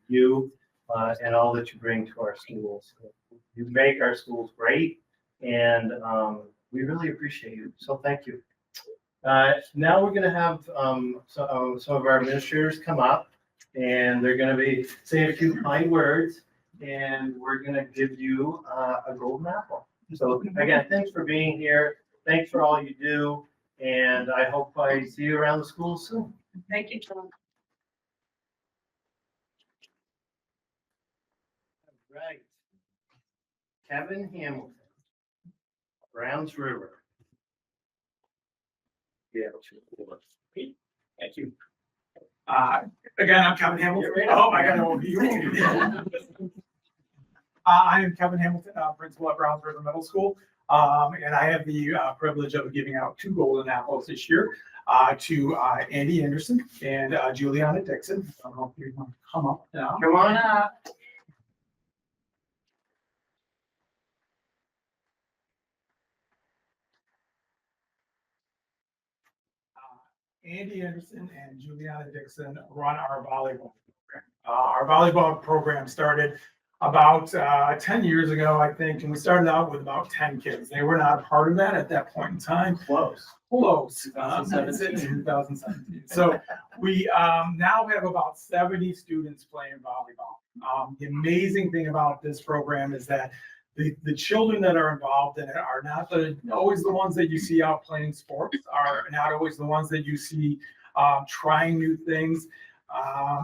you and all that you bring to our schools. You make our schools great, and we really appreciate you. So thank you. Now we're going to have some of our administrators come up, and they're going to be saying a few kind words, and we're going to give you a golden apple. So again, thanks for being here. Thanks for all you do, and I hope I see you around the school soon. Thank you, John. Right. Kevin Hamilton, Browns River. Yeah. Thank you. Again, I'm Kevin Hamilton. Oh, I got to you. I am Kevin Hamilton, principal at Browns River Middle School, and I have the privilege of giving out 2 golden apples this year to Andy Anderson and Juliana Dixon. I don't know if you want to come up now. Come on up. Andy Anderson and Juliana Dixon run our volleyball program. Our volleyball program started about 10 years ago, I think, and we started out with about 10 kids. They were not a part of that at that point in time. Close. 2017. So we now have about 70 students playing volleyball. The amazing thing about this program is that the children that are involved in it are not always the ones that you see out playing sports, are not always the ones that you see trying new things.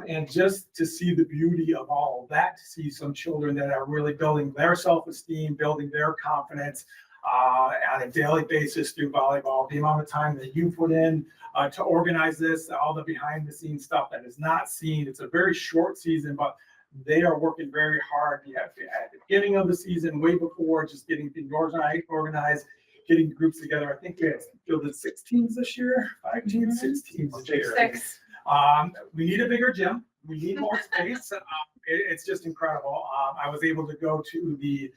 And just to see the beauty of all of that, to see some children that are really building their self-esteem, building their confidence on a daily basis through volleyball, the amount of time that you put in to organize this, all the behind the scenes stuff that is not seen. It's a very short season, but they are working very hard at the beginning of the season, way before, just getting things organized, getting groups together. I think we have fielded 6 teams this year, 5 teams, 6 teams this year. 6. We need a bigger gym. We need more space. It's just incredible. I was able to go to the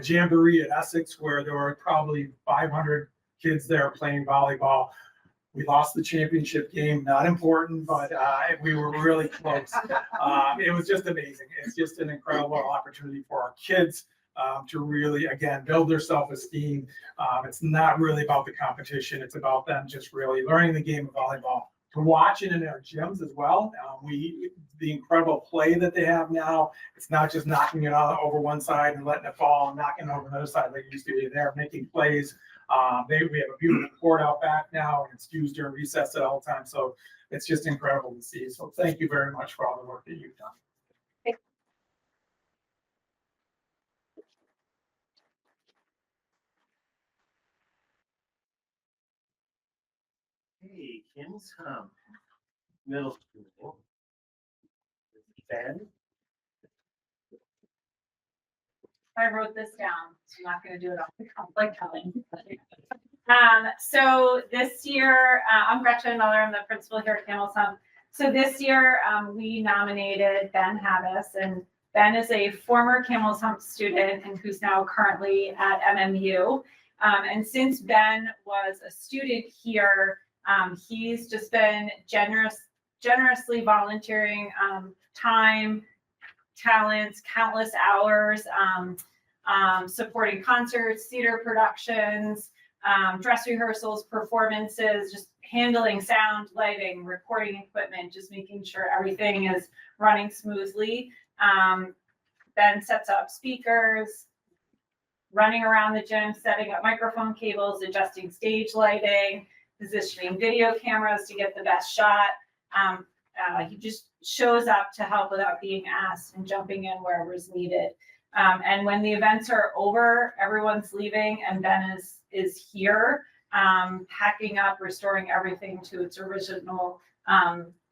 Jamboree at Essex, where there were probably 500 kids there playing volleyball. We lost the championship game, not important, but we were really close. It was just amazing. It's just an incredible opportunity for our kids to really, again, build their self-esteem. It's not really about the competition. It's about them just really learning the game of volleyball. To watch it in our gyms as well. The incredible play that they have now, it's not just knocking it over one side and letting it fall and knocking it over the other side like it used to be. They're making plays. We have a beautiful court out back now, and it's used during recess at all times. So it's just incredible to see. So thank you very much for all the work that you've done. Hey, Kim's Middle School. Ben. I wrote this down, so I'm not going to do it off the cuff like Helen. So this year, I'm Gretchen Miller. I'm the principal here at Camels Hump. So this year, we nominated Ben Havis, and Ben is a former Camels Hump student and who's now currently at MMU. And since Ben was a student here, he's just been generously volunteering time, talents, countless hours, supporting concerts, theater productions, dress rehearsals, performances, just handling sound, lighting, recording equipment, just making sure everything is running smoothly. Ben sets up speakers, running around the gym, setting up microphone cables, adjusting stage lighting, positioning video cameras to get the best shot. He just shows up to help without being asked and jumping in wherever is needed. And when the events are over, everyone's leaving and Ben is here, packing up, restoring everything to its original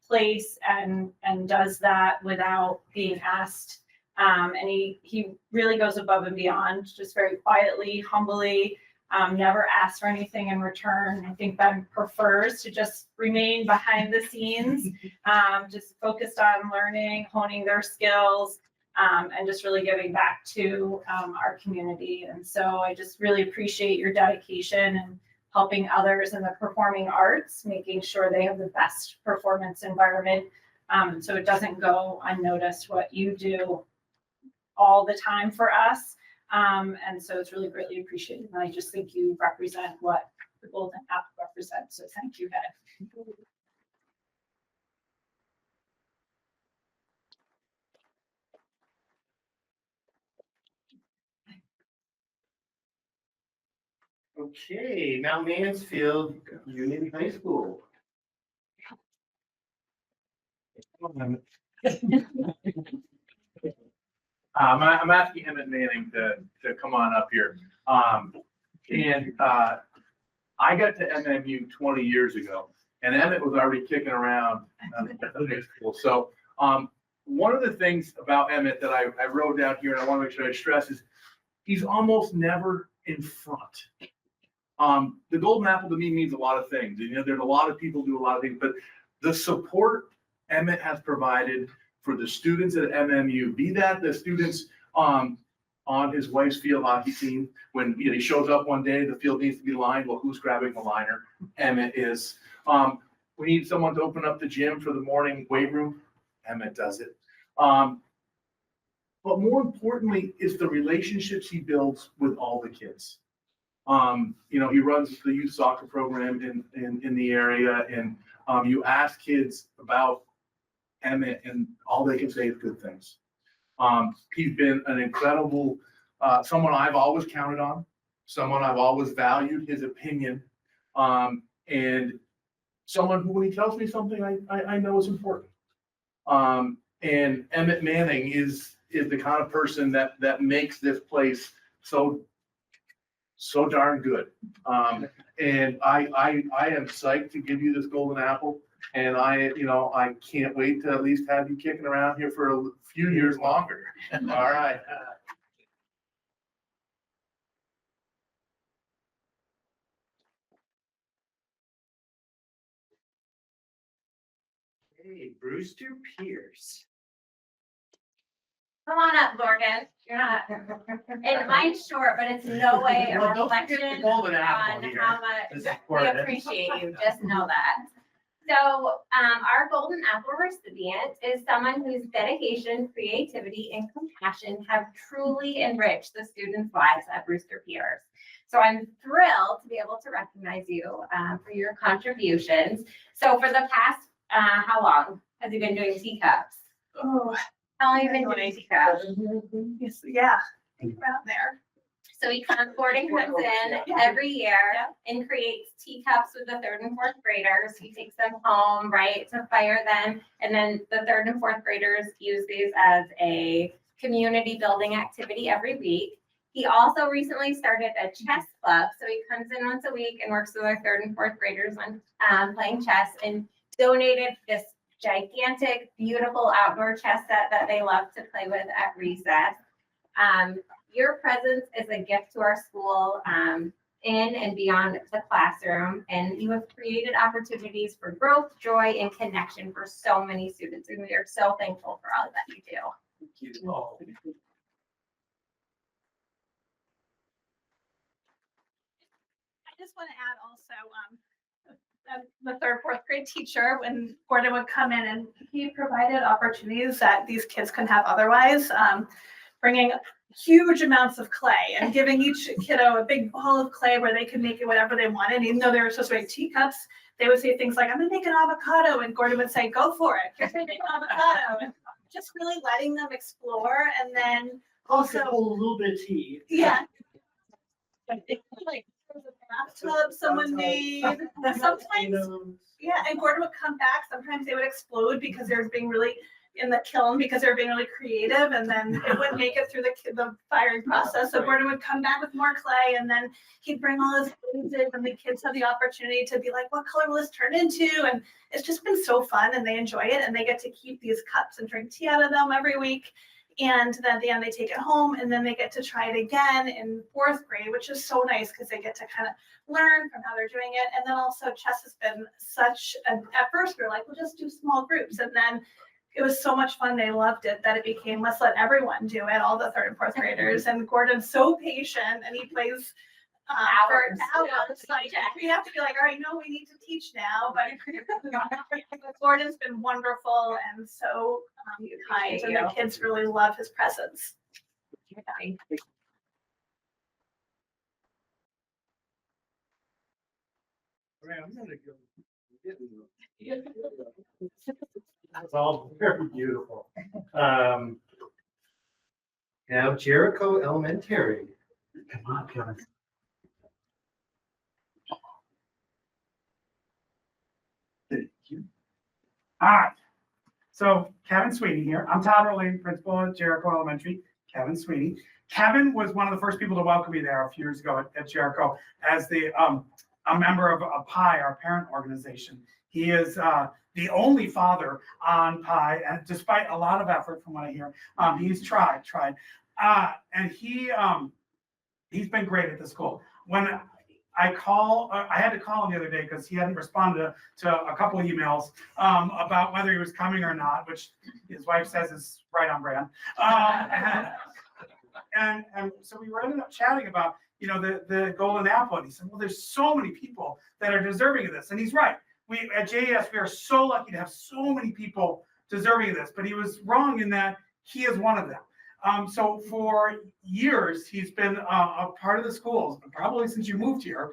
place, and does that without being asked. And he really goes above and beyond, just very quietly, humbly, never asks for anything in return. I think Ben prefers to just remain behind the scenes, just focused on learning, honing their skills, and just really giving back to our community. And so I just really appreciate your dedication and helping others in the performing arts, making sure they have the best performance environment So it doesn't go unnoticed what you do all the time for us. And so it's really greatly appreciated. And I just think you represent what the Golden Apple represents. So thank you, Ed. Okay, Mount Mansfield Union High School. I'm asking Emmett Manning to come on up here. I got to MMU 20 years ago, and Emmett was already kicking around at the high school. So one of the things about Emmett that I wrote down here, and I want to make sure I stress, is he's almost never in front. The Golden Apple to me means a lot of things. You know, there's a lot of people do a lot of things, but the support Emmett has provided for the students at MMU, be that the students on his wife's field hockey team, when he shows up one day, the field needs to be lined. Well, who's grabbing the liner? Emmett is. We need someone to open up the gym for the morning weight room. Emmett does it. But more importantly is the relationships he builds with all the kids. He runs the youth soccer program in the area, and you ask kids about Emmett, and all they can say is good things. He's been an incredible, someone I've always counted on, someone I've always valued his opinion, and someone who, when he tells me something, I know is important. And Emmett Manning is the kind of person that makes this place so darn good. And I am psyched to give you this Golden Apple. And I can't wait to at least have you kicking around here for a few years longer. All right. Hey, Brewster Pierce. Come on up, Morgan. You're not, and mine's short, but it's no way a Well, don't forget the reflection Golden Apple on here. how much This is we important. appreciate you, just know that. So, our Golden Apple recipient is someone whose dedication, creativity, and compassion have truly enriched the students' lives at Brewster Pierce. So I'm thrilled to be able to recognize you for your contributions. So for the past, how long has you been doing teacups? Oh, How long have you been doing teacups? yes, yeah, think around there. So Gordon comes in every year and creates teacups with the 3rd and 4th graders. He takes them home, right, to fire them. And then the 3rd and 4th graders use these as a community building activity every week. He also recently started a chess club. So he comes in once a week and works with our 3rd and 4th graders on playing chess, and donated this gigantic, beautiful outdoor chess set that they love to play with at recess. Your presence is a gift to our school in and beyond the classroom, and you have created opportunities for growth, joy, and connection for so many students, and we are so thankful for all that you do. Thank you. Oh. I just want to add also, the 3rd, 4th grade teacher, when Gordon would come in, and he provided opportunities that these kids couldn't have otherwise, bringing huge amounts of clay and giving each kiddo a big ball of clay where they could make it whatever they wanted. And even though they were supposed to make teacups, they would say things like, I'm gonna make an avocado, and Gordon would say, go for it, here's gonna make an avocado. And just really letting them explore, and then also, hold a little bit of tea. yeah. Like, there was a bathtub someone made, sometimes, yeah, and Gordon would come back, sometimes they would explode because they were being really in the kiln, because they were being really creative, and then it wouldn't make it through the firing process. So Gordon would come back with more clay, and then he'd bring all his glazes, and the kids have the opportunity to be like, what color will this turn into? And it's just been so fun, and they enjoy it, and they get to keep these cups and drink tea out of them every week. And then at the end, they take it home, and then they get to try it again in 4th grade, which is so nice because they get to kind of learn from how they're doing it. And then also chess has been such at first we were like, we'll just do small groups. And then it was so much fun. They loved it that it became, let's let everyone do it, all the 3rd and 4th graders. And Gordon's so patient, and he plays Hours. hours, like, we have to be like, all right, no, we need to teach now, but Gordon's been wonderful and so kind, and the kids really love his presence. It's all very beautiful. Now Jericho Elementary. Come on, Kevin. Thank you. All right. So Kevin Sweeney here. I'm Todd Rolling, principal at Jericho Elementary. Kevin Sweeney. Kevin was one of the first people to welcome me there a few years ago at Jericho as a member of PI, our parent organization. He is the only father on PI, and despite a lot of effort from what I hear, he's tried. And he's been great at the school. When I had to call him the other day because he hadn't responded to a couple of emails about whether he was coming or not, which his wife says is right on brand. And so we ended up chatting about, the Golden Apple. And he said, well, there's so many people that are deserving of this. And he's right. We at JES, we are so lucky to have so many people deserving of this, but he was wrong in that he is one of them. So for years, he's been a part of the schools, probably since you moved here,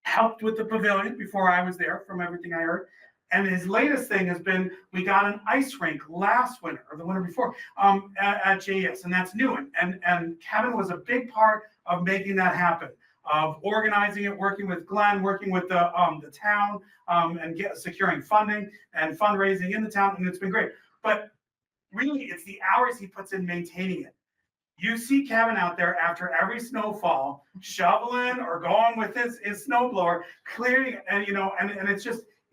helped with the pavilion before I was there from everything I heard. And his latest thing has been, we got an ice rink last winter or the winter before at JES, and that's new. And Kevin was a big part of making that happen, of organizing it, working with Glenn, working with the town, and securing funding and fundraising in the town, and it's been great. But really, it's the hours he puts in maintaining it. You see Kevin out there after every snowfall, shoveling or going with his snowblower, clearing, and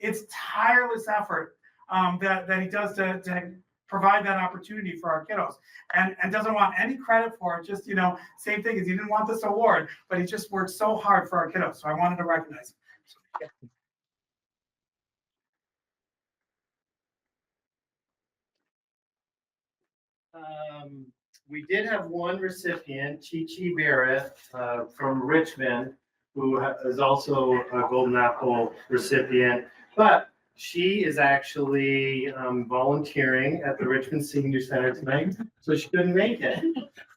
it's tireless effort that he does to provide that opportunity for our kiddos, and doesn't want any credit for it. Just, same thing as he didn't want this award, but he just worked so hard for our kiddos. So I wanted to recognize him. We did have one recipient, Chi Barrett, from Richmond, who is also a Golden Apple recipient, but she is actually volunteering at the Richmond Senior Center tonight, so she couldn't make it.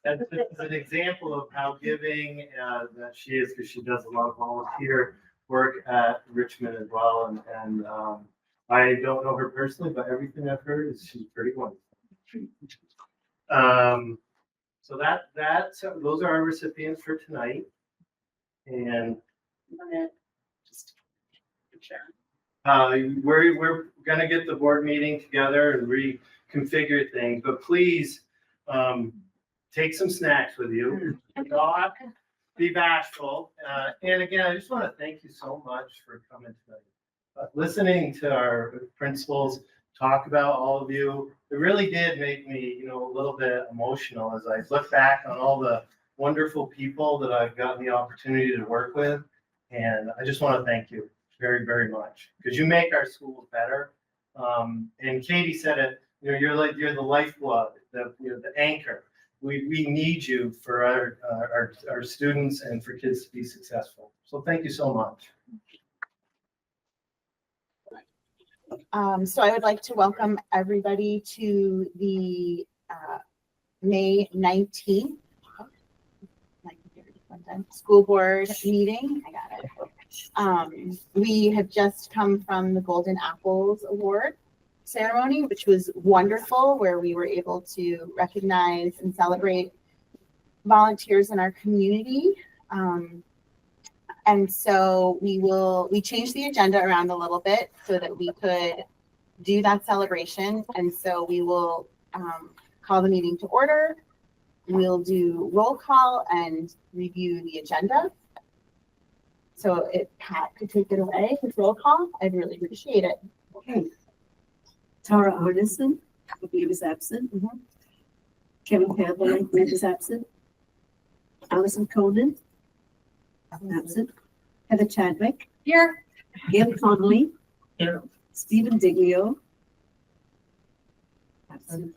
That's an example of how giving that she is, because she does a lot of volunteer work at Richmond as well. And I don't know her personally, but everything I've heard is she's pretty wonderful. So those are our recipients for tonight. And we're gonna get the board meeting together and reconfigure things, but please take some snacks with you. Not be bashful. And again, I just want to thank you so much for coming tonight. Listening to our principals talk about all of you, it really did make me, a little bit emotional as I look back on all the wonderful people that I've gotten the opportunity to work with. And I just want to thank you very, very much, because you make our schools better. And Katie said it, you're the lifeblood, the anchor. We need you for our students and for kids to be successful. So thank you so much. So I would like to welcome everybody to the May 19th school board meeting. I got it. We have just come from the Golden Apples Award ceremony, which was wonderful, where we were able to recognize and celebrate volunteers in our community. And so we changed the agenda around a little bit so that we could do that celebration. And so we will call the meeting to order. We'll do roll call and review the agenda. So if Pat could take it away with roll call, I'd really appreciate it. Okay. Tara Arneson, I believe is absent. Mhm. Kevin Campbell, I believe is absent. Allison Conan, absent. Heather Chadwick. Here. Gail Connolly. Here. Stephen Diglio. Absent.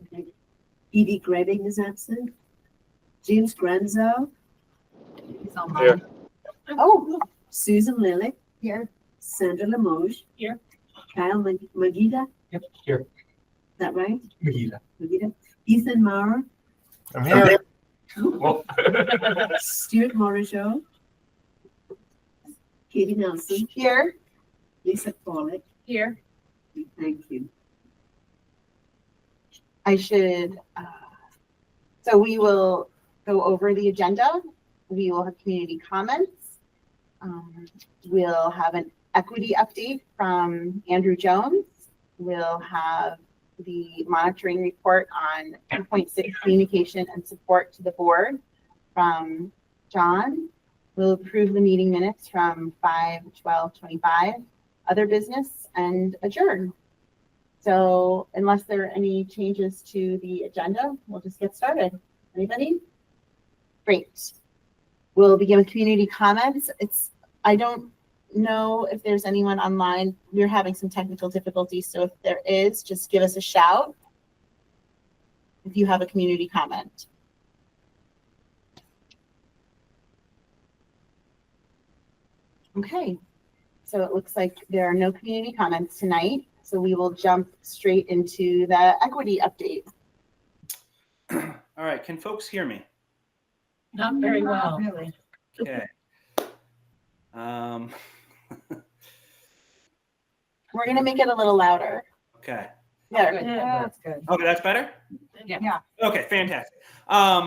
Edie Greding is absent. James Granzo. He's online. Oh, Susan Lilly. Here. Sandra Limoges. Here. Kyle Magida. Yep, here. Is that right? Magida. Magida. Ethan Maurer. I'm here. Well, Stuart Morisho. Katie Nelson. here. Lisa Pollock. Here. Thank you. I should, so we will go over the agenda. We will have community comments. We'll have an equity update from Andrew Jones. We'll have the monitoring report on 2.6 communication and support to the board from John. We'll approve the meeting minutes from 5/12/25, other business, and adjourn. So unless there are any changes to the agenda, we'll just get started. Anybody? Great. We'll begin with community comments. I don't know if there's anyone online. We're having some technical difficulties, so if there is, just give us a shout if you have a community comment. Okay, so it looks like there are no community comments tonight, so we will jump straight into the equity update. All right, can folks hear me? Not very well. Really? Okay. We're gonna make it a little louder. Okay. There. That's good. Okay, that's better? Yeah. Okay, fantastic.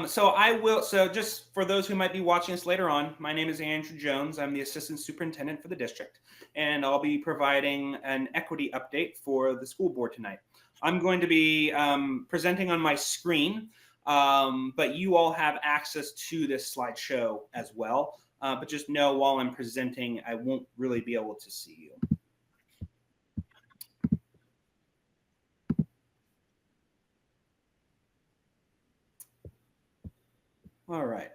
So just for those who might be watching this later on, my name is Andrew Jones. I'm the Assistant Superintendent for the district, and I'll be providing an equity update for the school board tonight. I'm going to be presenting on my screen, but you all have access to this slideshow as well. But just know while I'm presenting, I won't really be able to see you. All right.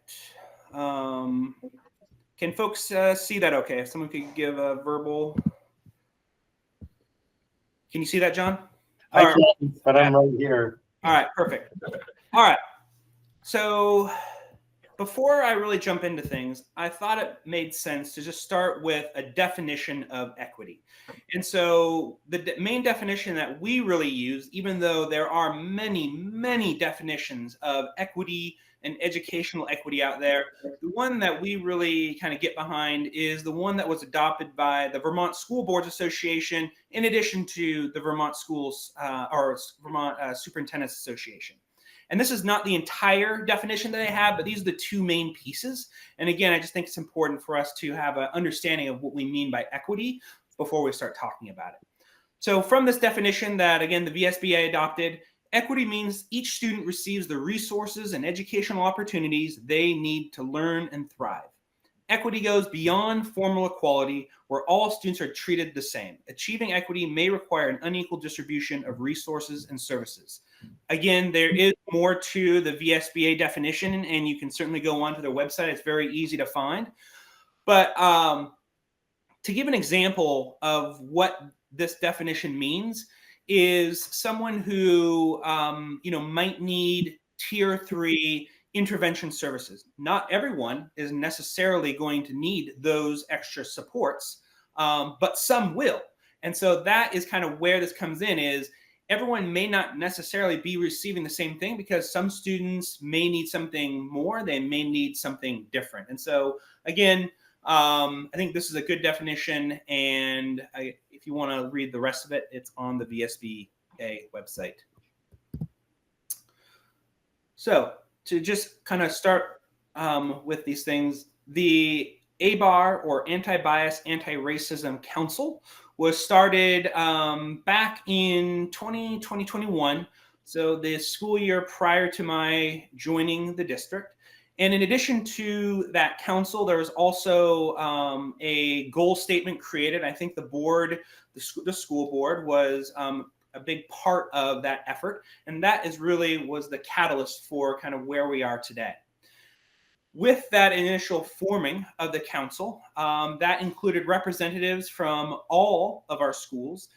Can folks see that okay? If someone could give a verbal. Can you see that, John? I can't, but I'm right here. All right, perfect. All right. So before I really jump into things, I thought it made sense to just start with a definition of equity. And so the main definition that we really use, even though there are many, many definitions of equity and educational equity out there, the one that we really kind of get behind is the one that was adopted by the Vermont School Boards Association, in addition to the Vermont Schools or Vermont Superintendents Association. And this is not the entire definition that they have, but these are the two main pieces. And again, I just think it's important for us to have an understanding of what we mean by equity before we start talking about it. So from this definition that, again, the VSBA adopted, equity means each student receives the resources and educational opportunities they need to learn and thrive. Equity goes beyond formal equality, where all students are treated the same. Achieving equity may require an unequal distribution of resources and services. Again, there is more to the VSBA definition, and you can certainly go onto their website. It's very easy to find. But to give an example of what this definition means is someone who might need tier 3 intervention services. Not everyone is necessarily going to need those extra supports, but some will. And so that is kind of where this comes in, is everyone may not necessarily be receiving the same thing, because some students may need something more, they may need something different. And so again, I think this is a good definition, and if you want to read the rest of it, it's on the VSBA website. So to just kind of start with these things, the ABAR, or Anti-Bias, Anti-Racism Council, was started back in 2021, so the school year prior to my joining the district. And in addition to that council, there was also a goal statement created. I think the board, the school board, was a big part of that effort. And that was the catalyst for kind of where we are today. With that initial forming of the council, that included representatives from all of our schools,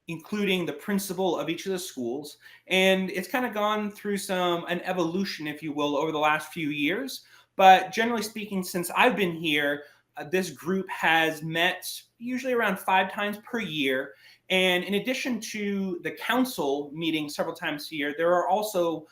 including the principal of each of the schools. And it's kind of gone through an evolution, if you will, over the last few years. But generally speaking, since I've been here, this group has met usually around 5 times per year. And in addition to the council meeting several times a year, there are also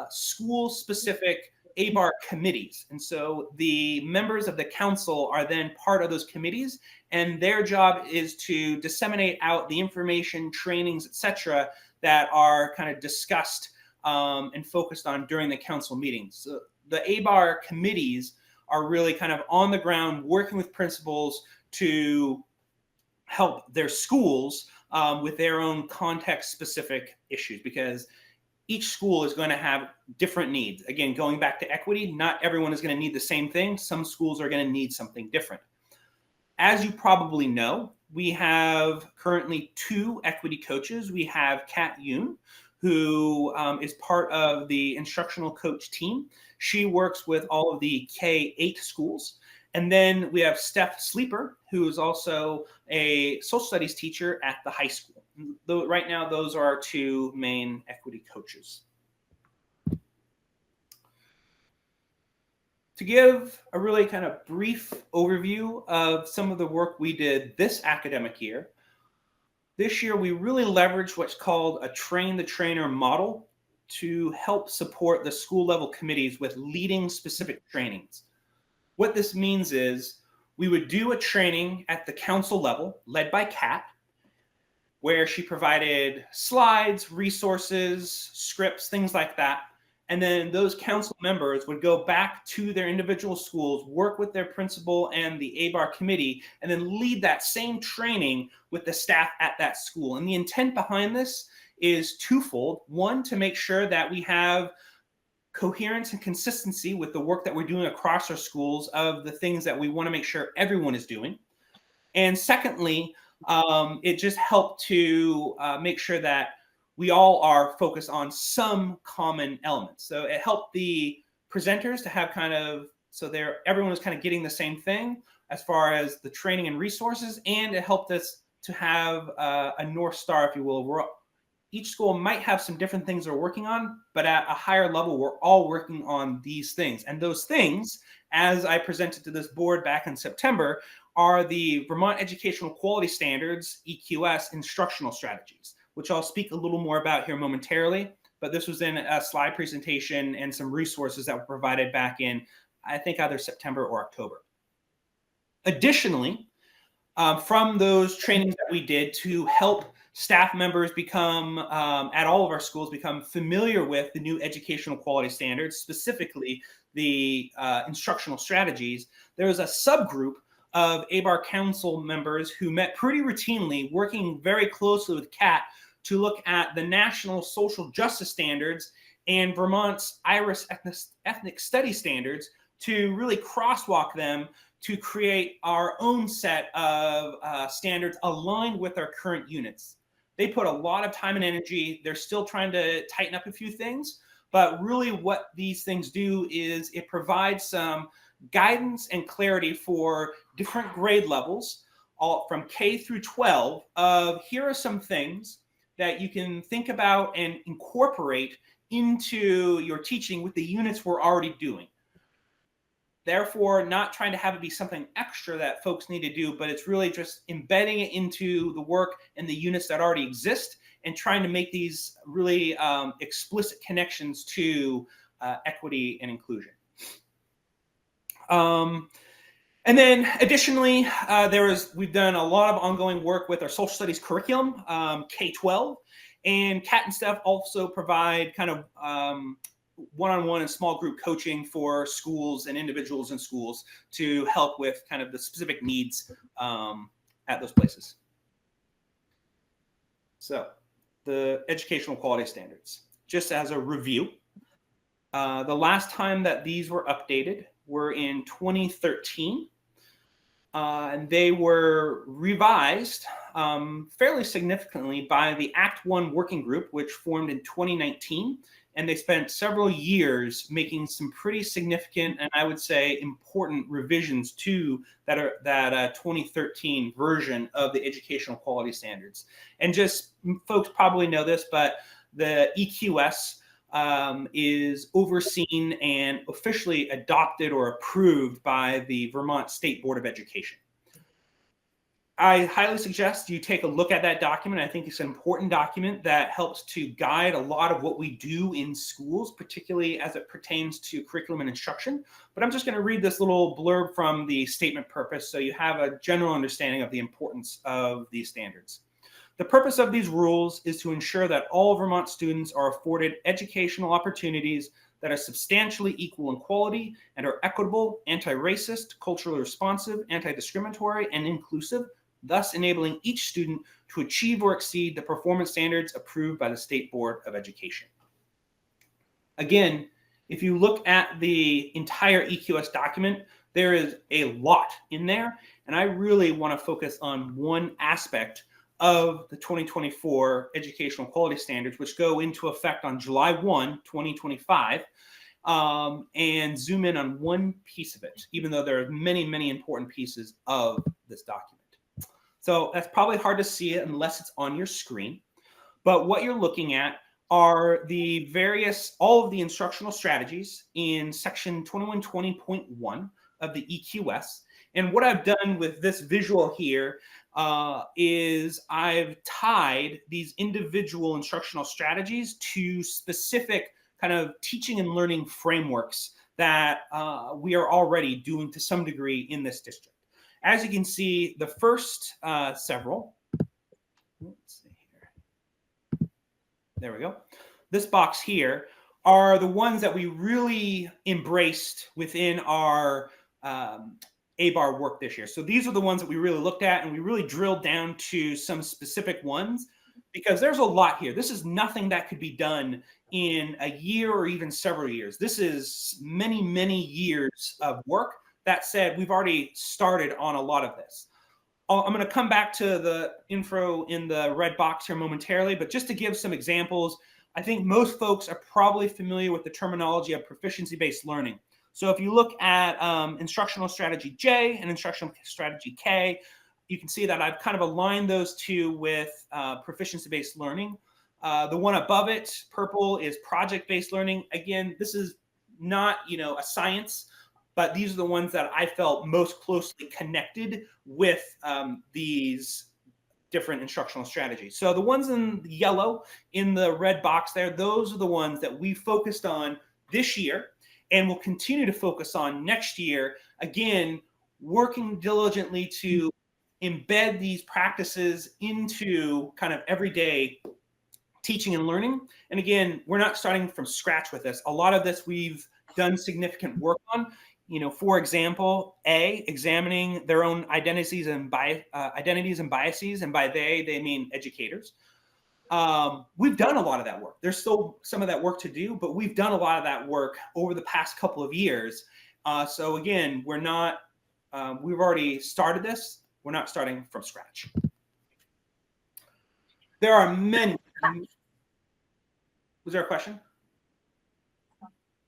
school-specific ABAR committees. And so the members of the council are then part of those committees, and their job is to disseminate out the information, trainings, etc., that are kind of discussed and focused on during the council meetings. So the ABAR committees are really kind of on the ground working with principals to help their schools with their own context-specific issues, because each school is going to have different needs. Again, going back to equity, not everyone is going to need the same thing. Some schools are going to need something different. As you probably know, we have currently 2 equity coaches. We have Kat Yoon, who is part of the instructional coach team. She works with all of the K-8 schools. And then we have Steph Sleeper, who is also a social studies teacher at the high school. Though right now, those are our 2 main equity coaches. To give a really kind of brief overview of some of the work we did this academic year, this year we really leveraged what's called a train the trainer model to help support the school level committees with leading specific trainings. What this means is we would do a training at the council level led by Kat, where she provided slides, resources, scripts, things like that. And then those council members would go back to their individual schools, work with their principal and the ABAR committee, and then lead that same training with the staff at that school. And the intent behind this is twofold. One, to make sure that we have coherence and consistency with the work that we're doing across our schools of the things that we want to make sure everyone is doing. And secondly, it just helped to make sure that we all are focused on some common elements. So it helped the presenters to have kind of, so everyone was kind of getting the same thing as far as the training and resources, and it helped us to have a North Star, if you will. Each school might have some different things they're working on, but at a higher level, we're all working on these things. And those things, as I presented to this board back in September, are the Vermont Educational Quality Standards, EQS, instructional strategies, which I'll speak a little more about here momentarily. But this was in a slide presentation and some resources that were provided back in, I think, either September or October. Additionally, from those trainings that we did to help staff members become, at all of our schools, become familiar with the new educational quality standards, specifically the instructional strategies, there was a subgroup of ABAR council members who met pretty routinely, working very closely with Kat to look at the national social justice standards and Vermont's IRIS ethnic study standards to really crosswalk them to create our own set of standards aligned with our current units. They put a lot of time and energy. They're still trying to tighten up a few things, but really what these things do is it provides some guidance and clarity for different grade levels, all from K through 12, of here are some things that you can think about and incorporate into your teaching with the units we're already doing. Therefore, not trying to have it be something extra that folks need to do, but it's really just embedding it into the work and the units that already exist and trying to make these really explicit connections to equity and inclusion. And then additionally, we've done a lot of ongoing work with our social studies curriculum, K-12, and Kat and Steph also provide kind of one-on-one and small group coaching for schools and individuals in schools to help with kind of the specific needs at those places. So the educational quality standards, just as a review, the last time that these were updated were in 2013. And they were revised fairly significantly by the Act 1 working group, which formed in 2019. And they spent several years making some pretty significant and I would say important revisions to that 2013 version of the educational quality standards. And just folks probably know this, but the EQS is overseen and officially adopted or approved by the Vermont State Board of Education. I highly suggest you take a look at that document. I think it's an important document that helps to guide a lot of what we do in schools, particularly as it pertains to curriculum and instruction. But I'm just going to read this little blurb from the statement purpose so you have a general understanding of the importance of these standards. The purpose of these rules is to ensure that all Vermont students are afforded educational opportunities that are substantially equal in quality and are equitable, anti-racist, culturally responsive, anti-discriminatory, and inclusive, thus enabling each student to achieve or exceed the performance standards approved by the State Board of Education. Again, if you look at the entire EQS document, there is a lot in there, and I really want to focus on one aspect of the 2024 educational quality standards, which go into effect on July 1, 2025, and zoom in on one piece of it, even though there are many, many important pieces of this document. So that's probably hard to see it unless it's on your screen. But what you're looking at are the all of the instructional strategies in section 2120.1 of the EQS. And what I've done with this visual here is I've tied these individual instructional strategies to specific kind of teaching and learning frameworks that we are already doing to some degree in this district. As you can see, the first several, let's see here. There we go. This box here are the ones that we really embraced within our ABAR work this year. So these are the ones that we really looked at, and we really drilled down to some specific ones because there's a lot here. This is nothing that could be done in a year or even several years. This is many, many years of work. That said, we've already started on a lot of this. I'm going to come back to the info in the red box here momentarily, but just to give some examples, I think most folks are probably familiar with the terminology of proficiency-based learning. So if you look at instructional strategy J and instructional strategy K, you can see that I've kind of aligned those two with proficiency-based learning. The one above it, purple, is project-based learning. Again, this is not, a science, but these are the ones that I felt most closely connected with these different instructional strategies. So the ones in yellow in the red box there, those are the ones that we focused on this year and will continue to focus on next year. Again, working diligently to embed these practices into kind of everyday teaching and learning. And again, we're not starting from scratch with this. A lot of this we've done significant work on. For example, examining their own identities and biases, and by they mean educators. We've done a lot of that work. There's still some of that work to do, but we've done a lot of that work over the past couple of years. So again, we've already started this. We're not starting from scratch. There are many. Was there a question?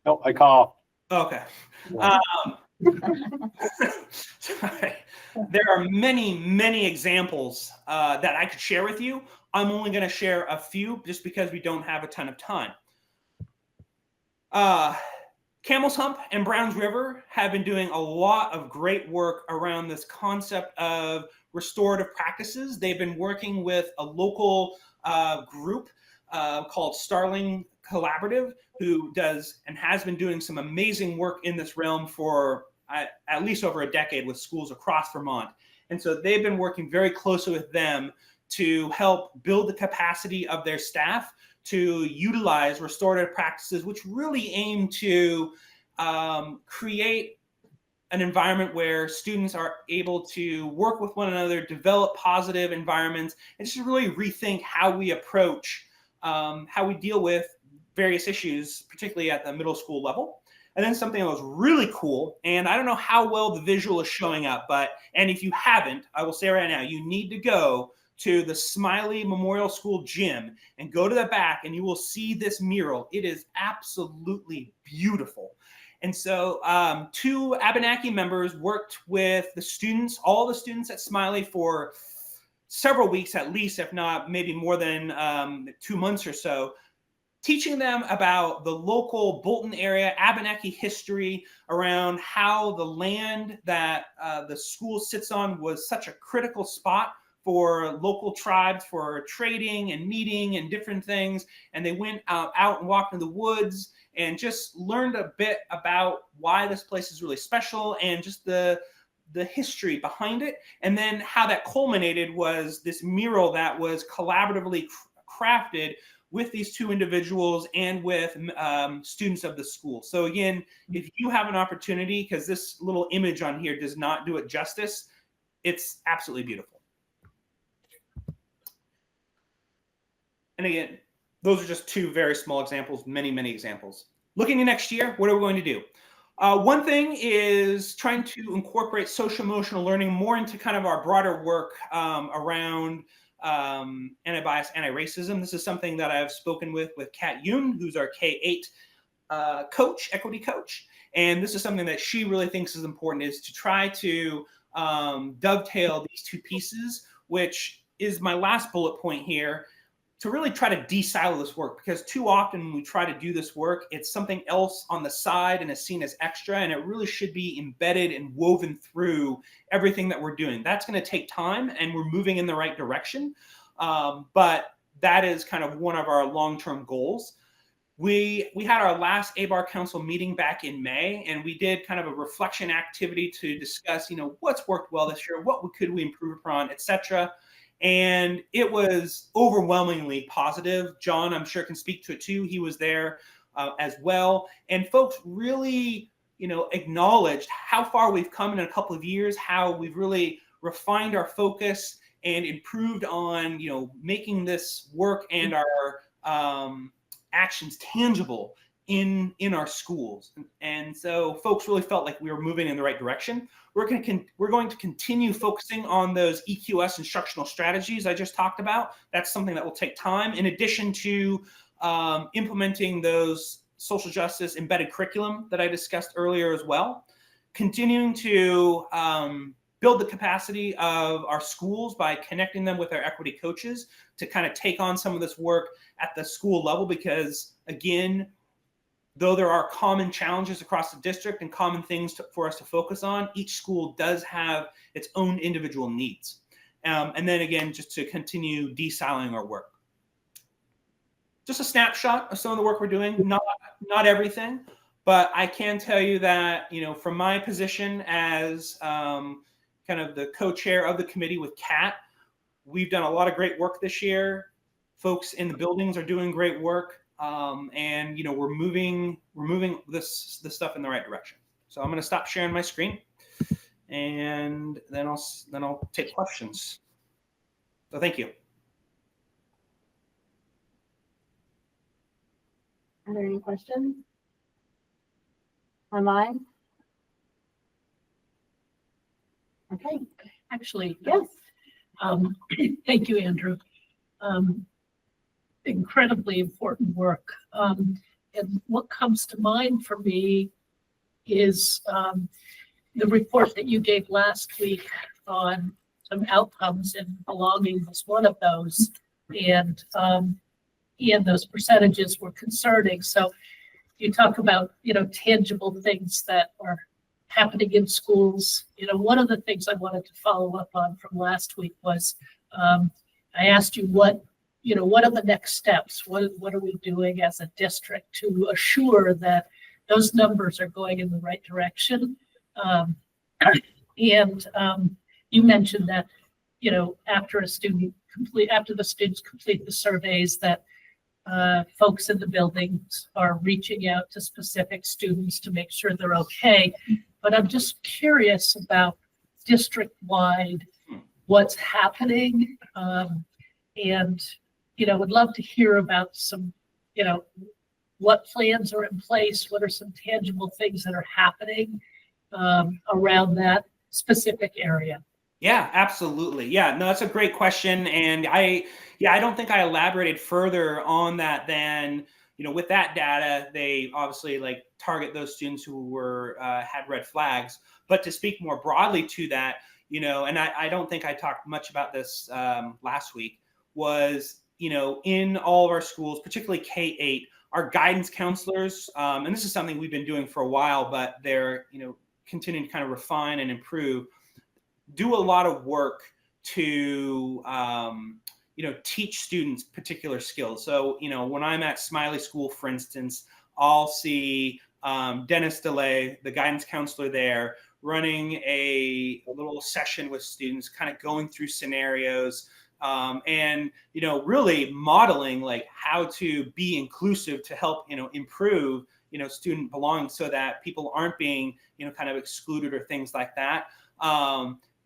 No, I call. Okay. Sorry. There are many, many examples that I could share with you. I'm only going to share a few just because we don't have a ton of time. Camel's Hump and Browns River have been doing a lot of great work around this concept of restorative practices. They've been working with a local group called Starling Collaborative, who does and has been doing some amazing work in this realm for at least over a decade with schools across Vermont. And so they've been working very closely with them to help build the capacity of their staff to utilize restorative practices, which really aim to create an environment where students are able to work with one another, develop positive environments, and just really rethink how we approach, how we deal with various issues, particularly at the middle school level. And then something that was really cool, and I don't know how well the visual is showing up, and if you haven't, I will say right now, you need to go to the Smiley Memorial School gym and go to the back and you will see this mural. It is absolutely beautiful. And so 2 Abenaki members worked with the students, all the students at Smiley for several weeks at least, if not maybe more than 2 months or so, teaching them about the local Bolton area, Abenaki history, around how the land that the school sits on was such a critical spot for local tribes for trading and meeting and different things. And they went out and walked in the woods and just learned a bit about why this place is really special and just the history behind it. And then how that culminated was this mural that was collaboratively crafted with these two individuals and with students of the school. So again, if you have an opportunity, because this little image on here does not do it justice, it's absolutely beautiful. And again, those are just two very small examples, many, many examples. Looking to next year, what are we going to do? One thing is trying to incorporate social emotional learning more into kind of our broader work around anti-bias, anti-racism. This is something that I've spoken with Kat Yoon, who's our K-8 coach, equity coach. And this is something that she really thinks is important, is to try to dovetail these two pieces, which is my last bullet point here, to really try to de-silo this work, because too often when we try to do this work, it's something else on the side and is seen as extra, and it really should be embedded and woven through everything that we're doing. That's going to take time, and we're moving in the right direction, but that is kind of one of our long-term goals. We had our last ABAR Council meeting back in May, and we did kind of a reflection activity to discuss, what's worked well this year, what could we improve upon, etc. And it was overwhelmingly positive. John, I'm sure, can speak to it too. He was there as well. And folks really, acknowledged how far we've come in a couple of years, how we've really refined our focus and improved on, making this work and our actions tangible in our schools. And so folks really felt like we were moving in the right direction. We're going to continue focusing on those EQS instructional strategies I just talked about. That's something that will take time, in addition to implementing those social justice embedded curriculum that I discussed earlier as well. Continuing to build the capacity of our schools by connecting them with our equity coaches to kind of take on some of this work at the school level, because again, though there are common challenges across the district and common things for us to focus on, each school does have its own individual needs. And then again, just to continue de-siloing our work. Just a snapshot of some of the work we're doing, not everything, but I can tell you that, from my position as kind of the co-chair of the committee with Kat, we've done a lot of great work this year. Folks in the buildings are doing great work. And we're moving this stuff in the right direction. So I'm going to stop sharing my screen, and then I'll take questions. So thank you. Are there any questions online? Okay. Actually, Yes. thank you, Andrew. Incredibly important work. And what comes to mind for me is the report that you gave last week on some outcomes, and belonging was one of those. And those percentages were concerning. So you talk about, tangible things that are happening in schools. One of the things I wanted to follow up on from last week was I asked you what are the next steps? What are we doing as a district to assure that those numbers are going in the right direction? You mentioned that, after the students complete the surveys, that folks in the buildings are reaching out to specific students to make sure they're okay. But I'm just curious about district-wide, what's happening, and would love to hear about some, what plans are in place, what are some tangible things that are happening around that specific area. Yeah, absolutely. Yeah, no, that's a great question. And I don't think I elaborated further on that than, with that data, they obviously target those students who were had red flags. But to speak more broadly to that, and I don't think I talked much about this last week, was, in all of our schools, particularly K-8, our guidance counselors, and this is something we've been doing for a while, but they're, continuing to kind of refine and improve, do a lot of work to, teach students particular skills. So, when I'm at Smiley School, for instance, I'll see Dennis DeLay, the guidance counselor there, running a little session with students, kind of going through scenarios, and really modeling like how to be inclusive to help improve student belonging, so that people aren't being kind of excluded or things like that.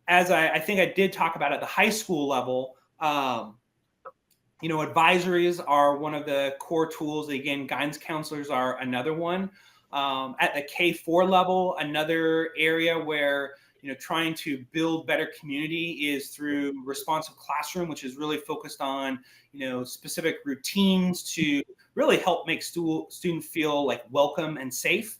As I think I did talk about at the high school level, advisories are one of the core tools. Again, guidance counselors are another one. At the K-4 level, another area where trying to build better community is through Responsive Classroom, which is really focused on specific routines to really help make students feel like welcome and safe.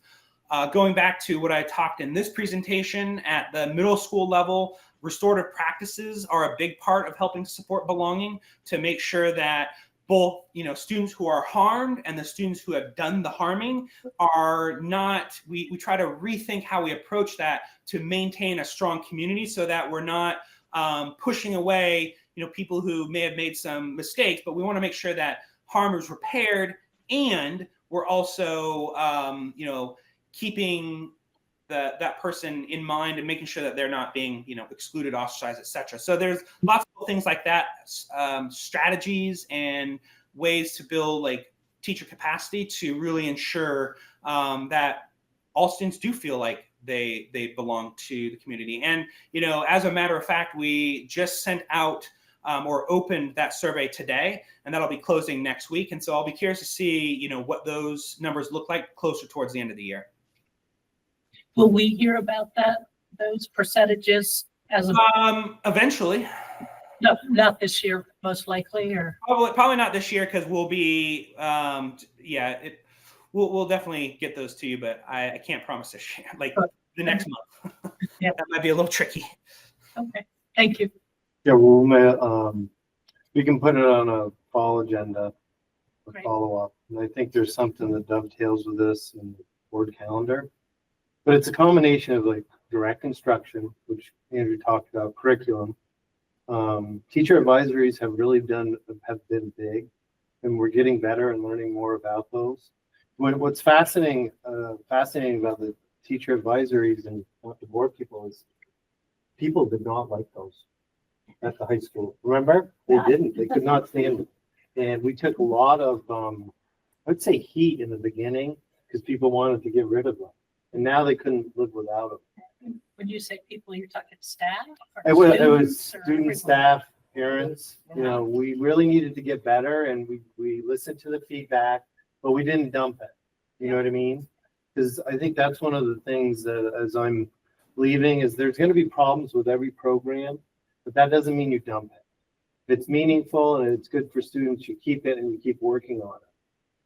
Going back to what I talked in this presentation, at the middle school level, restorative practices are a big part of helping support belonging, to make sure that both students who are harmed and the students who have done the harming are not, we try to rethink how we approach that to maintain a strong community, so that we're not pushing away people who may have made some mistakes, but we want to make sure that harm is repaired, and we're also keeping that person in mind and making sure that they're not being excluded, ostracized, etc. So there's lots of things like that, strategies and ways to build like teacher capacity to really ensure that all students do feel like they belong to the community. And as a matter of fact, we just sent out or opened that survey today, and that'll be closing next week. And so I'll be curious to see what those numbers look like closer towards the end of the year. Will we hear about those percentages as of, Eventually. no, not this year, most likely, or? Probably not this year, because we'll be, we'll definitely get those to you, but I can't promise this year, like the next month. Yeah. That might be a little tricky. Okay, thank you. Yeah, we can put it on a fall agenda, a Great. follow-up. And I think there's something that dovetails with this in the board calendar. But it's a combination of like direct instruction, which Andrew talked about, curriculum. Teacher advisories have been big, and we're getting better and learning more about those. What's fascinating about the teacher advisories and the board people is people did not like those at the high school. Remember? They didn't. They could not stand it. And we took a lot of, I'd say, heat in the beginning, because people wanted to get rid of them. And now they couldn't live without them. When you say people, you're talking staff? It was or student, everyone? staff, parents. We really needed to get better, and we listened to the feedback, but we didn't dump it. You know what I mean? Because I think that's one of the things that, as I'm leaving, is there's going to be problems with every program, but that doesn't mean you dump it. If it's meaningful and it's good for students, you keep it and you keep working on it.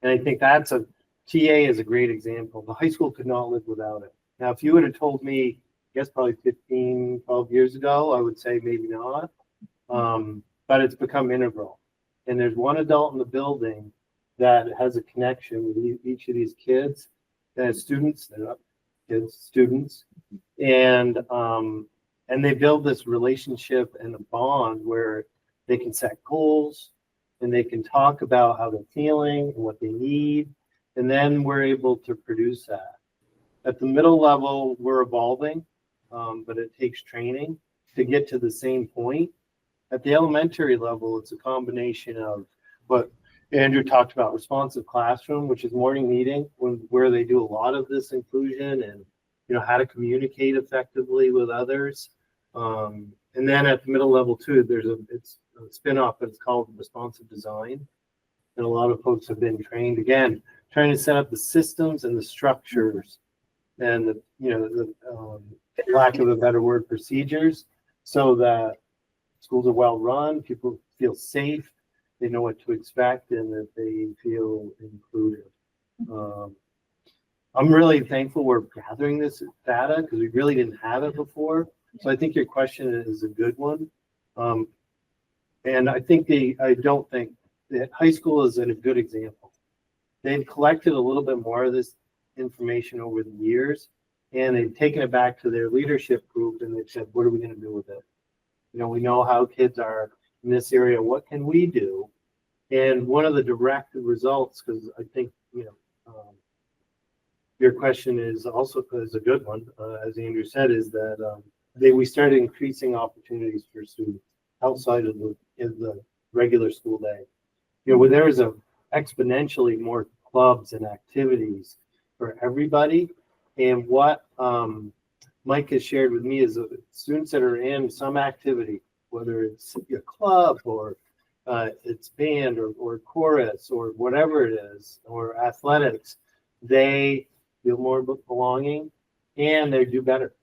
And I think TA is a great example. The high school could not live without it. Now, if you would have told me, I guess probably 15, 12 years ago, I would say maybe not. But it's become integral. And there's one adult in the building that has a connection with each of these kids, that students, they're not kids, students. And they build this relationship and a bond where they can set goals and they can talk about how they're feeling and what they need. And then we're able to produce that. At the middle level, we're evolving, but it takes training to get to the same point. At the elementary level, it's a combination of what Andrew talked about, responsive classroom, which is morning meeting, where they do a lot of this inclusion and how to communicate effectively with others. And then at the middle level too, it's a spin-off, but it's called responsive design. And a lot of folks have been trained, again, trying to set up the systems and the structures and the lack of a better word, procedures, so that schools are well run, people feel safe, they know what to expect, and that they feel included. I'm really thankful we're gathering this data, because we really didn't have it before. So I think your question is a good one. And I don't think that high school is a good example. they've collected a little bit more of this information over the years, and they've taken it back to their leadership group, and they've said, what are we going to do with it? You know, we know how kids are in this area. What can we do? And one of the direct results, because I think, you know, your question is also is a good one, as Andrew said, is that we started increasing opportunities for students outside of the regular school day. You know, where there is exponentially more clubs and activities for everybody. And what Mike has shared with me is students that are in some activity, whether it's a club or it's band or chorus or whatever it is, or athletics, they feel more belonging and they do better.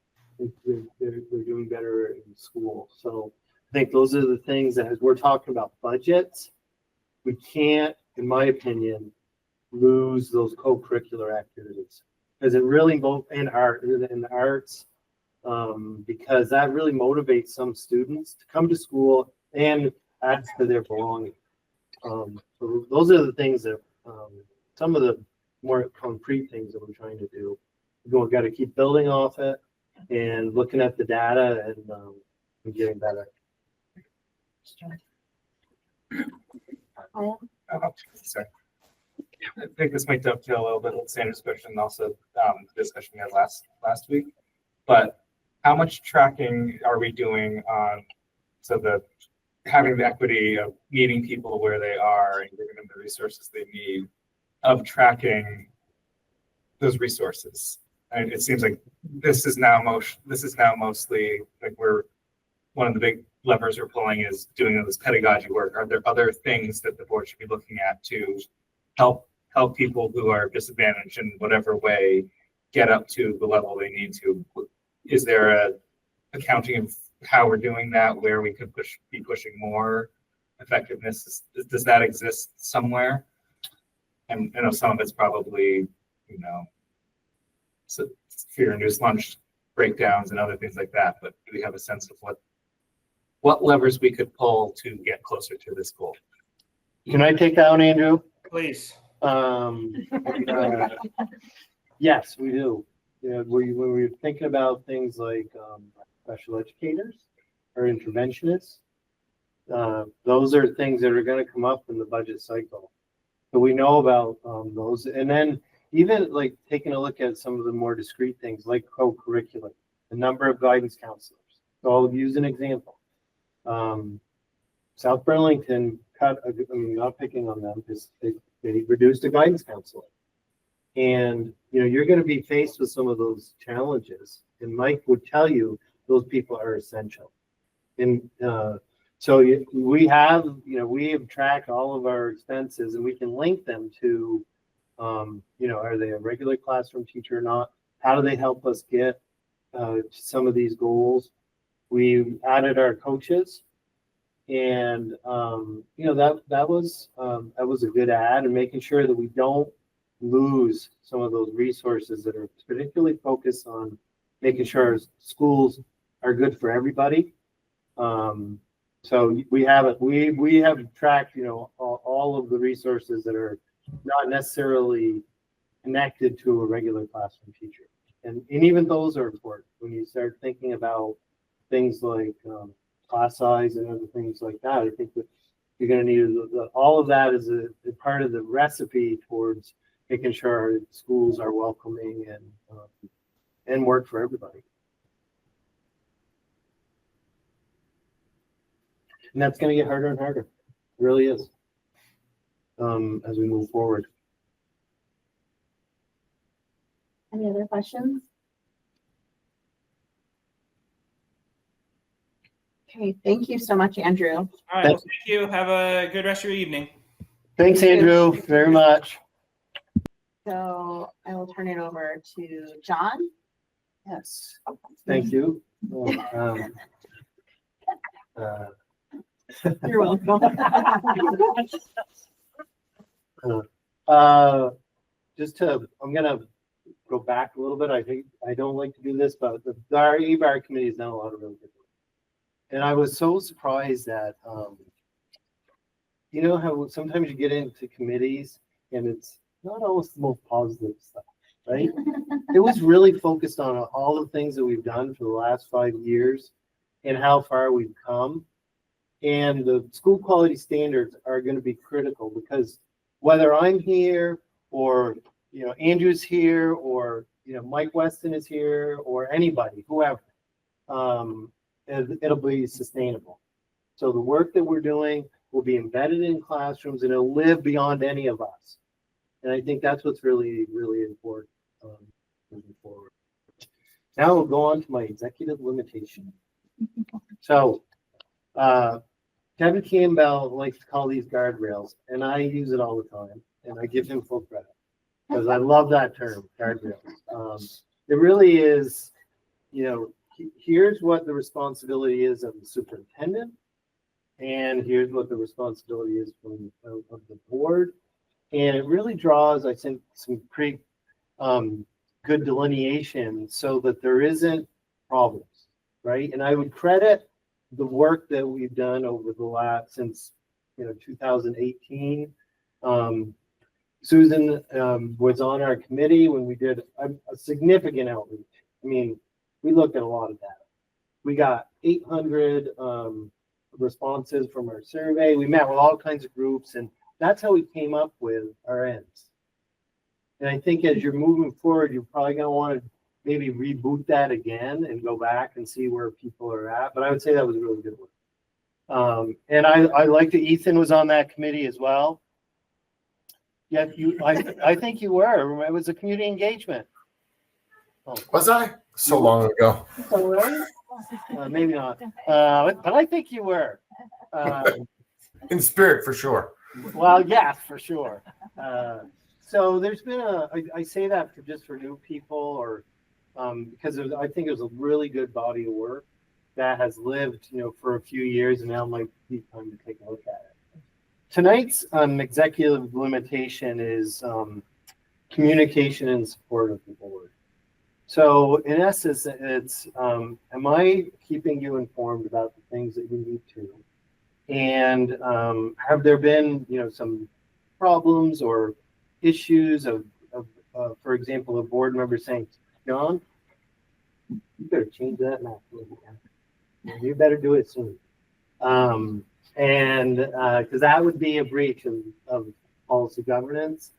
They're doing better in school. So I think those are the things that, as we're talking about budgets, we can't, in my opinion, lose those co-curricular activities, because it really in the arts, because that really motivates some students to come to school and adds to their belonging. So those are the things that some of the more concrete things that we're trying to do. We've got to keep building off it and looking at the data and getting better. Sorry. I think this might dovetail a little bit with Sandra's question and also the discussion we had last week. But how much tracking are we doing on having the equity of meeting people where they are and giving them the resources they need, of tracking those resources? And it seems like this is now mostly like one of the big levers we're pulling is doing this pedagogy work. Are there other things that the board should be looking at to help people who are disadvantaged in whatever way get up to the level they need to? Is there a accounting of how we're doing that, where we could be pushing more effectiveness? Does that exist somewhere? And I know some of it's probably, you know, so fear-induced lunch breakdowns and other things like that, but do we have a sense of what levers we could pull to get closer to this goal? Can I take that one, Andrew? Please. Yes, we do. You know, when we're thinking about things like special educators or interventionists, those are things that are going to come up in the budget cycle. So we know about those. And then even like taking a look at some of the more discrete things like co-curricular, the number of guidance counselors. So I'll use an example. South Burlington not picking on them, because they reduced a guidance counselor. And, you know, you're going to be faced with some of those challenges. And Mike would tell you those people are essential. And so we have tracked all of our expenses, and we can link them to, are they a regular classroom teacher or not? How do they help us get some of these goals? We added our coaches, and that was a good add, and making sure that we don't lose some of those resources that are particularly focused on making sure our schools are good for everybody. So we have tracked, all of the resources that are not necessarily connected to a regular classroom teacher. And even those are important when you start thinking about things like class size and other things like that. I think that you're going to need all of that as a part of the recipe towards making sure our schools are welcoming and work for everybody. And that's going to get harder and harder. It really is. As we move forward. Any other questions? Okay, thank you so much, Andrew. All right. Well, thank you. Have a good rest of your evening. Thanks, Andrew, very much. So I will turn it over to John. Yes. Thank you. You're welcome. I'm gonna go back a little bit. I don't like to do this, but our EBAR committee has done a lot of really good work. And I was so surprised that, how sometimes you get into committees and not always the most positive stuff, right? It was really focused on all the things that we've done for the last 5 years and how far we've come. And the school quality standards are going to be critical because whether I'm here or, Andrew's here or, Mike Weston is here or anybody, whoever, it'll be sustainable. So the work that we're doing will be embedded in classrooms and it'll live beyond any of us. And I think that's what's really, really important moving forward. Now we'll go on to my executive limitation. So Kevin Campbell likes to call these guardrails, and I use it all the time, and I give him full credit because I love that term, guardrails. It really is, here's what the responsibility is of the superintendent, and here's what the responsibility is of the board. And it really draws, I think, some pretty good delineation so that there isn't problems, right? And I would credit the work that we've done over the last, since 2018. Susan was on our committee when we did a significant outreach. I mean, we looked at a lot of data. We got 800 responses from our survey. We met with all kinds of groups, and that's how we came up with our ends. And I think as you're moving forward, you're probably going to want to maybe reboot that again and go back and see where people are at. But I would say that was a really good one. And I like that Ethan was on that committee as well. Yeah, I think you were. It was a community engagement. Oh. Was I? So long ago. Maybe not. But I think you were. In spirit, for sure. Well, yes, for sure. So there's been I say that just for new people or because I think it was a really good body of work that has lived, for a few years, and now might be time to take a look at it. Tonight's executive limitation is communication and support of the board. So in essence, it's am I keeping you informed about the things that you need to? And have there been, some problems or issues of for example, a board member saying, John, you better change that map. You better do it soon. And because that would be a breach of policy governance,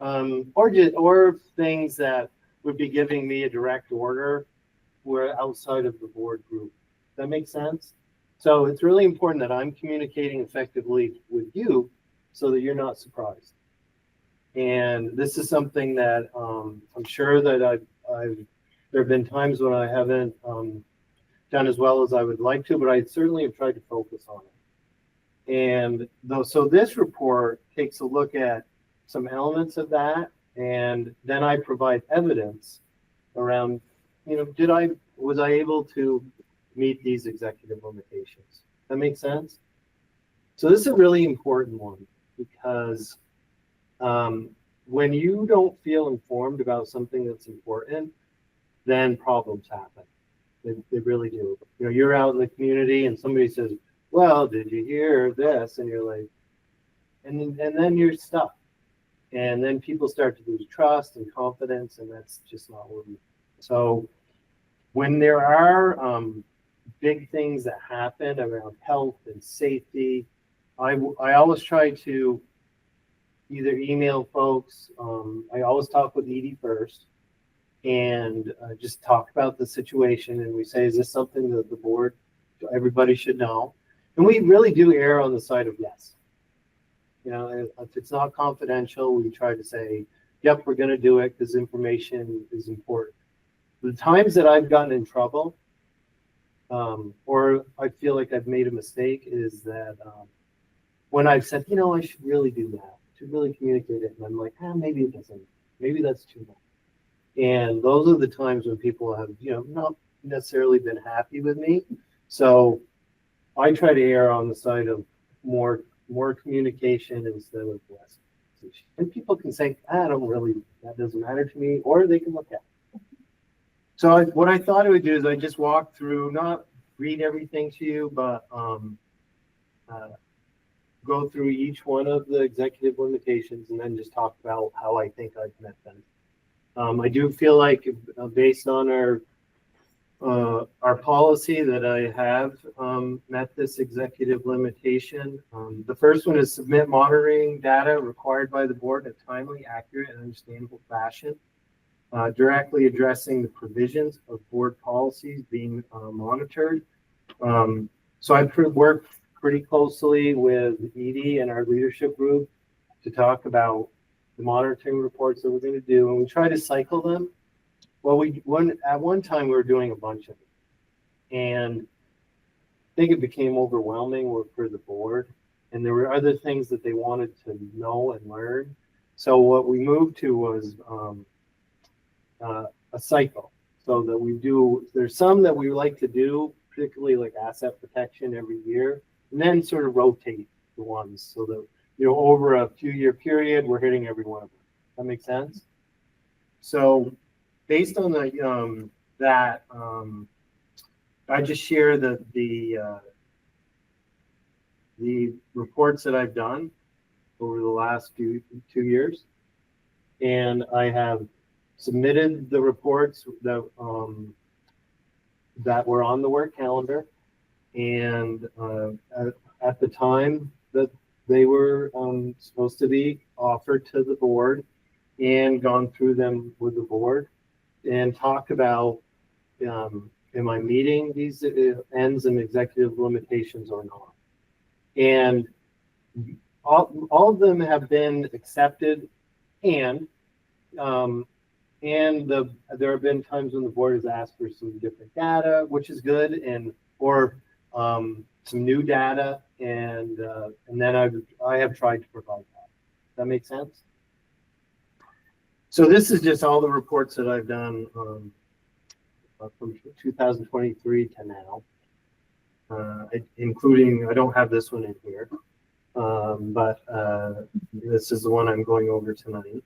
or things that would be giving me a direct order were outside of the board group. Does that make sense? So it's really important that I'm communicating effectively with you so that you're not surprised. And this is something that I'm sure that there have been times when I haven't done as well as I would like to, but I certainly have tried to focus on it. And so this report takes a look at some elements of that, and then I provide evidence around, was I able to meet these executive limitations? That makes sense? So this is a really important one because when you don't feel informed about something that's important, then problems happen. They really do. You're out in the community and somebody says, well, did you hear this? And you're like, and then you're stuck. And then people start to lose trust and confidence, and that's just not what we do. So when there are big things that happen around health and safety, I always try to either email folks. I always talk with Edie first and just talk about the situation. And we say, is this something that the board, everybody should know? And we really do err on the side of yes. If it's not confidential, we try to say, yep, we're going to do it because information is important. The times that I've gotten in trouble or I feel like I've made a mistake is that when I've said, I should really do that, to really communicate it. And I'm like, maybe it doesn't, maybe that's too much. And those are the times when people have, not necessarily been happy with me. So I try to err on the side of more communication instead of less. And people can say, that doesn't matter to me, or they can look at it. So what I thought I would do is I just walk through, not read everything to you, but go through each one of the executive limitations and then just talk about how I think I've met them. I do feel like based on our policy that I have met this executive limitation. The first one is submit monitoring data required by the board in a timely, accurate, and understandable fashion, directly addressing the provisions of board policies being monitored. So I've worked pretty closely with Edie and our leadership group to talk about the monitoring reports that we're going to do, and we try to cycle them. Well, at one time we were doing a bunch of it, and I think it became overwhelming for the board, and there were other things that they wanted to know and learn. So what we moved to was a cycle, so that there's some that we like to do, particularly like asset protection every year, and then sort of rotate the ones so that, over a few-year period, we're hitting every one of them. That makes sense? So based on that, I just share the reports that I've done over the last 2 years, and I have submitted the reports that were on the work calendar, and at the time that they were supposed to be offered to the board, and gone through them with the board and talked about, am I meeting these ends and executive limitations or not? And all of them have been accepted, and there have been times when the board has asked for some different data, which is good, or some new data, and then I have tried to provide that. Does that make sense? So this is just all the reports that I've done from 2023 to now, including, I don't have this one in here, but this is the one I'm going over tonight.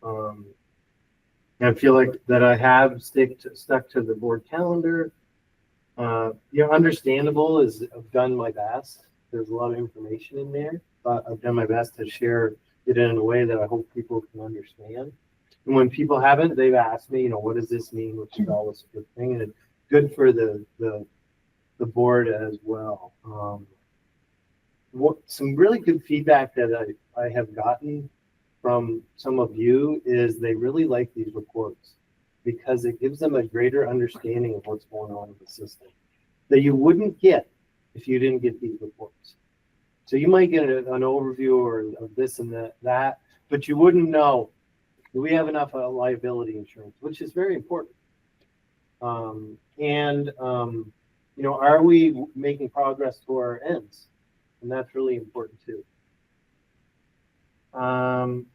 I feel like that I have stuck to the board calendar. Understandable is I've done my best. There's a lot of information in there, but I've done my best to share it in a way that I hope people can understand. And when people haven't, they've asked me, what does this mean? Which is always a good thing, and it's good for the board as well. Some really good feedback that I have gotten from some of you is they really like these reports because it gives them a greater understanding of what's going on in the system that you wouldn't get if you didn't get these reports. So you might get an overview of this and that, but you wouldn't know, do we have enough liability insurance, which is very important. Are we making progress to our ends? And that's really important too. And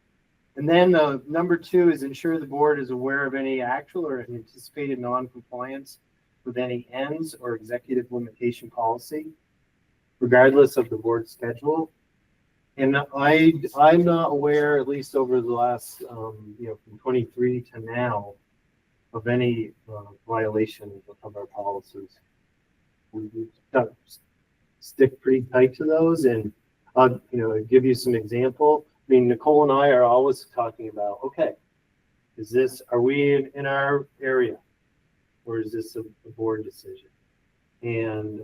then number 2 is ensure the board is aware of any actual or anticipated non-compliance with any ends or executive limitation policy, regardless of the board schedule. And I'm not aware, at least over the last, from 23 to now, of any violation of our policies. We stick pretty tight to those, and I'll give you some example. I mean, Nicole and I are always talking about, okay, are we in our area, or is this a board decision? And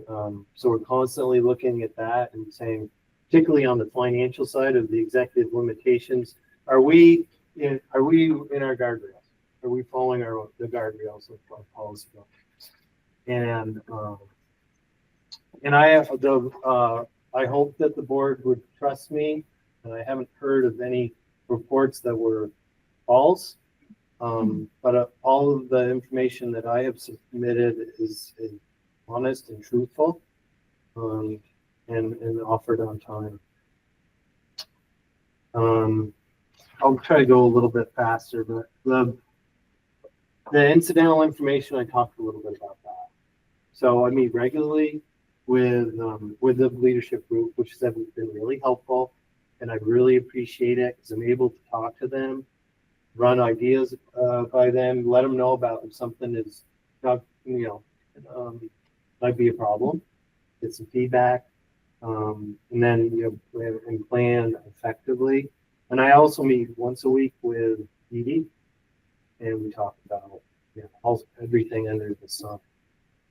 so we're constantly looking at that and saying, particularly on the financial side of the executive limitations, are we in our guardrails? Are we following the guardrails of our policy? And I hope that the board would trust me. And I haven't heard of any reports that were false, but all of the information that I have submitted is honest and truthful, and offered on time. I'll try to go a little bit faster, but the incidental information, I talked a little bit about that. So I meet regularly with the leadership group, which has been really helpful. And I really appreciate it because I'm able to talk to them, run ideas by them, let them know about if something is not, might be a problem, get some feedback. And then, plan and plan effectively. And I also meet once a week with Edie, and we talk about, everything under the sun.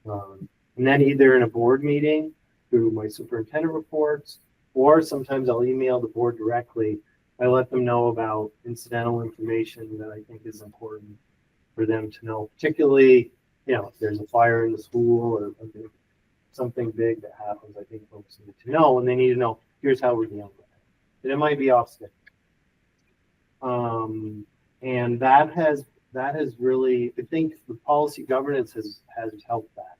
And then either in a board meeting through my superintendent reports, or sometimes I'll email the board directly. I let them know about incidental information that I think is important for them to know, particularly, if there's a fire in the school or something big that happens. I think folks need to know, and they need to know, here's how we're dealing with it. And it might be off schedule. And that has really, I think the policy governance has helped that.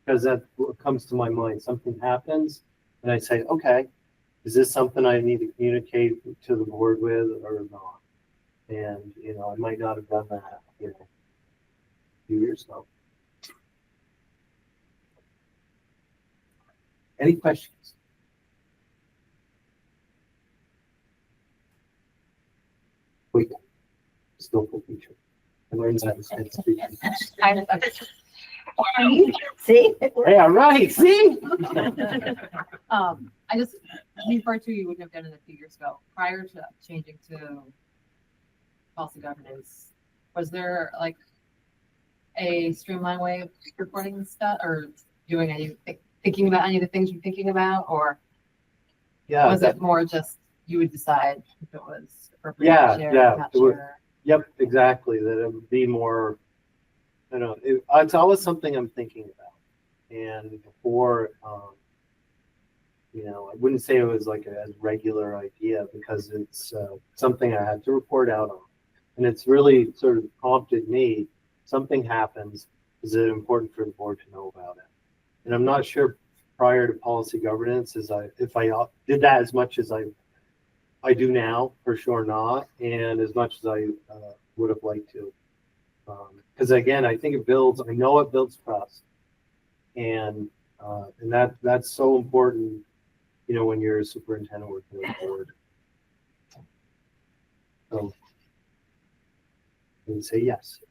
Because that's what comes to my mind. Something happens and I say, okay, is this something I need to communicate to the board with or not? And, I might not have done that, a few years ago. Any questions? Wait, still for future. I learned that. See? Hey, all right, see? I just referred to you wouldn't have done it a few years ago, prior to changing to policy governance. Was there like a streamlined way of reporting this stuff or doing thinking about any of the things you're thinking about, or was it more just you would decide if it was appropriate to share? Not share? Yep, exactly. That it would be more, it's always something I'm thinking about. And before, I wouldn't say it was like a regular idea because it's something I had to report out on. And it's really sort of prompted me, something happens, is it important for the board to know about it? And I'm not sure prior to policy governance if I did that as much as I do now, for sure not, and as much as I would have liked to. Because again, I think I know it builds trust. And that's so important, when you're a superintendent working with the board. So, I would say yes.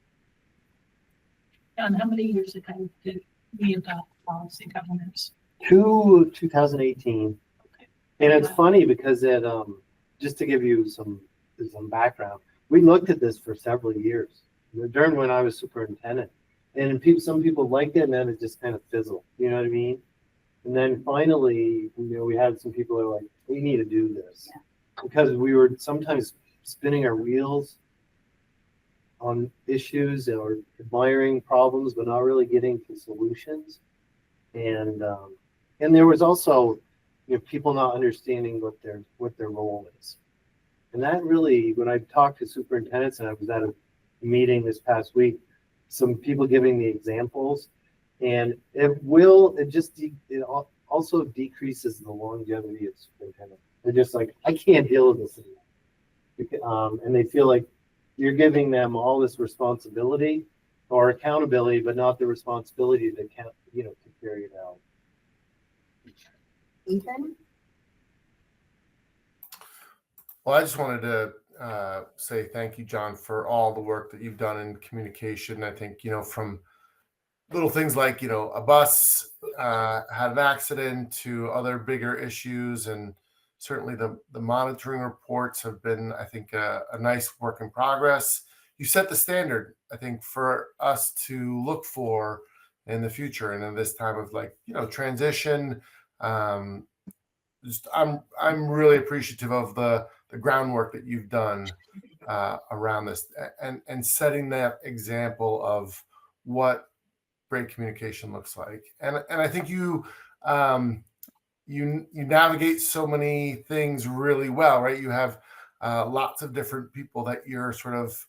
And how many years ago did we adopt policy governance? 2018. And it's funny because just to give you some background, we looked at this for several years during when I was superintendent, and some people liked it, and then it just kind of fizzled. You know what I mean? And then finally, we had some people who were like, "We need to do this," because we were sometimes spinning our wheels on issues or admiring problems, but not really getting to solutions. And there was also, people not understanding what their role is. And that really, when I talked to superintendents, and I was at a meeting this past week, some people giving the examples, and it also decreases the longevity of superintendent. They're just like, I can't deal with this anymore. And they feel like you're giving them all this responsibility or accountability, but not the responsibility to carry it out. Ethan? Well, I just wanted to say thank you, John, for all the work that you've done in communication. I think, from little things like, a bus had an accident to other bigger issues. And certainly the monitoring reports have been, I think, a nice work in progress. You set the standard, I think, for us to look for in the future. And in this time of transition, I'm really appreciative of the groundwork that you've done around this and setting that example of what great communication looks like. And I think you navigate so many things really well, right? You have lots of different people that you're sort of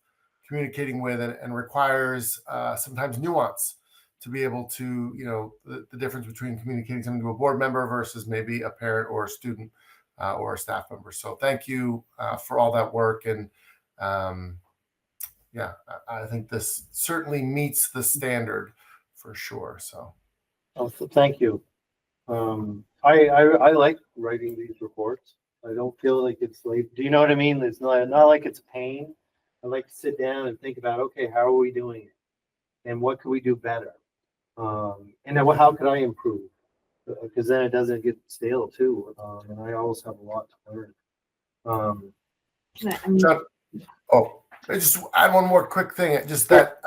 communicating with, and requires sometimes nuance to be able to, the difference between communicating something to a board member versus maybe a parent or a student or a staff member. So thank you for all that work. And I think this certainly meets the standard for sure. So thank you. I like writing these reports. I don't feel like it's like, do you know what I mean? It's not like it's a pain. I like to sit down and think about, okay, how are we doing it? And what could we do better? And then how could I improve? because then it doesn't get stale too. And I always have a lot to learn. I mean, John, oh, I just add one more quick thing. Just that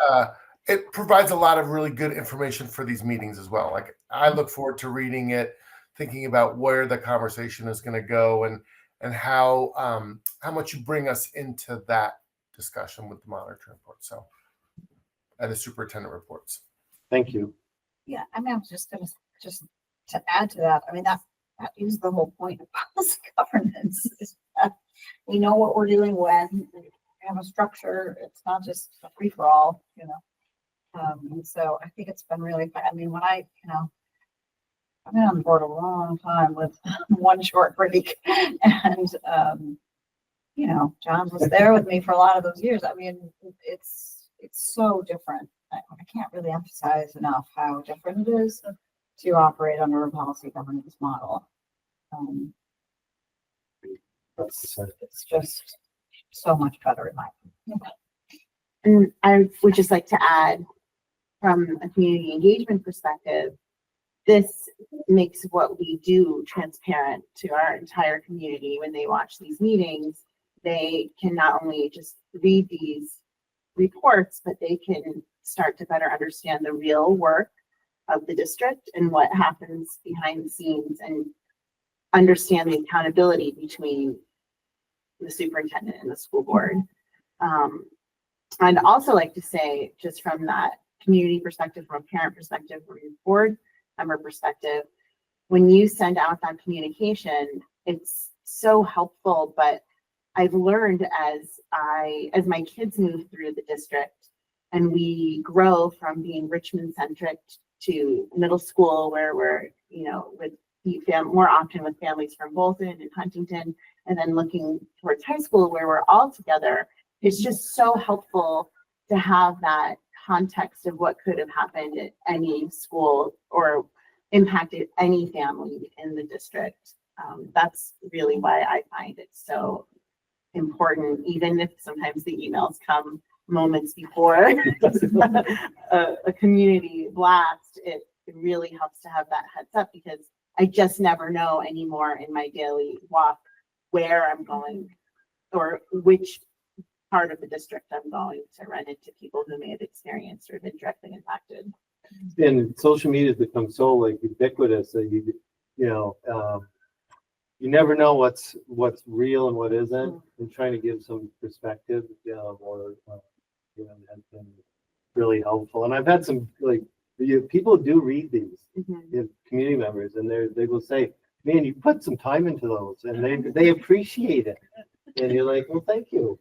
it provides a lot of really good information for these meetings as well. Like I look forward to reading it, thinking about where the conversation is going to go, and how much you bring us into that discussion with the monitoring report. So, and the superintendent reports. Thank you. Yeah, I mean, I was just gonna, just to add to that, I mean, that is the whole point of policy governance. Is that we know what we're doing when, we have a structure, it's not just a free for all, you know. And so I think it's been really fun. I mean, when I've been on board a long time with one short break and, John was there with me for a lot of those years. I mean, it's so different. I can't really emphasize enough how different it is to operate under a policy governance model. It's just so much better in my opinion. And I would just like to add, from a community engagement perspective, this makes what we do transparent to our entire community. When they watch these meetings, they can not only just read these reports, but they can start to better understand the real work of the district and what happens behind the scenes, and understand the accountability between the superintendent and the school board. I'd also like to say, just from that community perspective, from a parent perspective, from your board member perspective, when you send out that communication, it's so helpful. But I've learned as my kids move through the district and we grow from being Richmond centric to middle school, where we're, with more often with families from Bolton and Huntington, and then looking towards high school where we're all together, it's just so helpful to have that context of what could have happened at any school or impacted any family in the district. That's really why I find it so important, even if sometimes the emails come moments before a community blast. It really helps to have that heads up, because I just never know anymore in my daily walk where I'm going or which part of the district I'm going to run into people who may have experienced or been directly impacted. And social media has become so ubiquitous that you never know what's real and what isn't. And trying to give some perspective, has been really helpful. And I've had some people do read these community members, and they will say, "Man, you put some time into those," and they appreciate it. And you're like, "Well, thank you."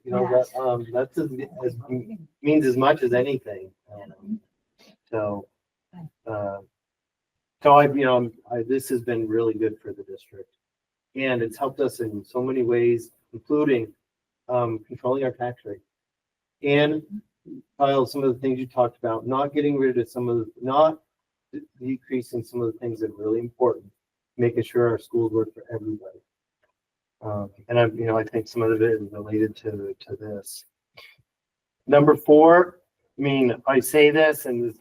That's means as much as anything. This has been really good for the district, and it's helped us in so many ways, including controlling our tax rate. And Kyle, some of the things you talked about, not getting rid of not decreasing some of the things that are really important, making sure our schools work for everybody. And I think some of it is related to this. Number 4, I say this and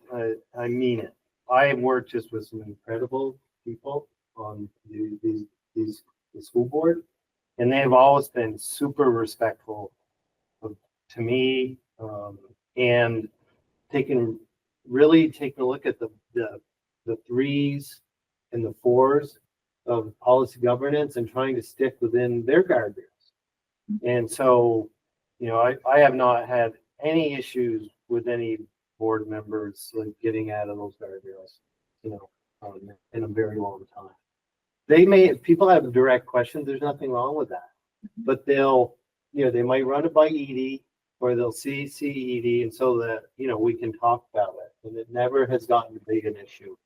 I mean it. I have worked just with some incredible people on the school board, and they have always been super respectful to me, and taking a look at the 3s and the 4s of policy governance and trying to stick within their guardrails. And so, I have not had any issues with any board members getting out of those guardrails, in a very long time. People have direct questions. There's nothing wrong with that, but they might run it by Edie, or they'll see Edie, and so that, we can talk about it, and it never has gotten big an issue.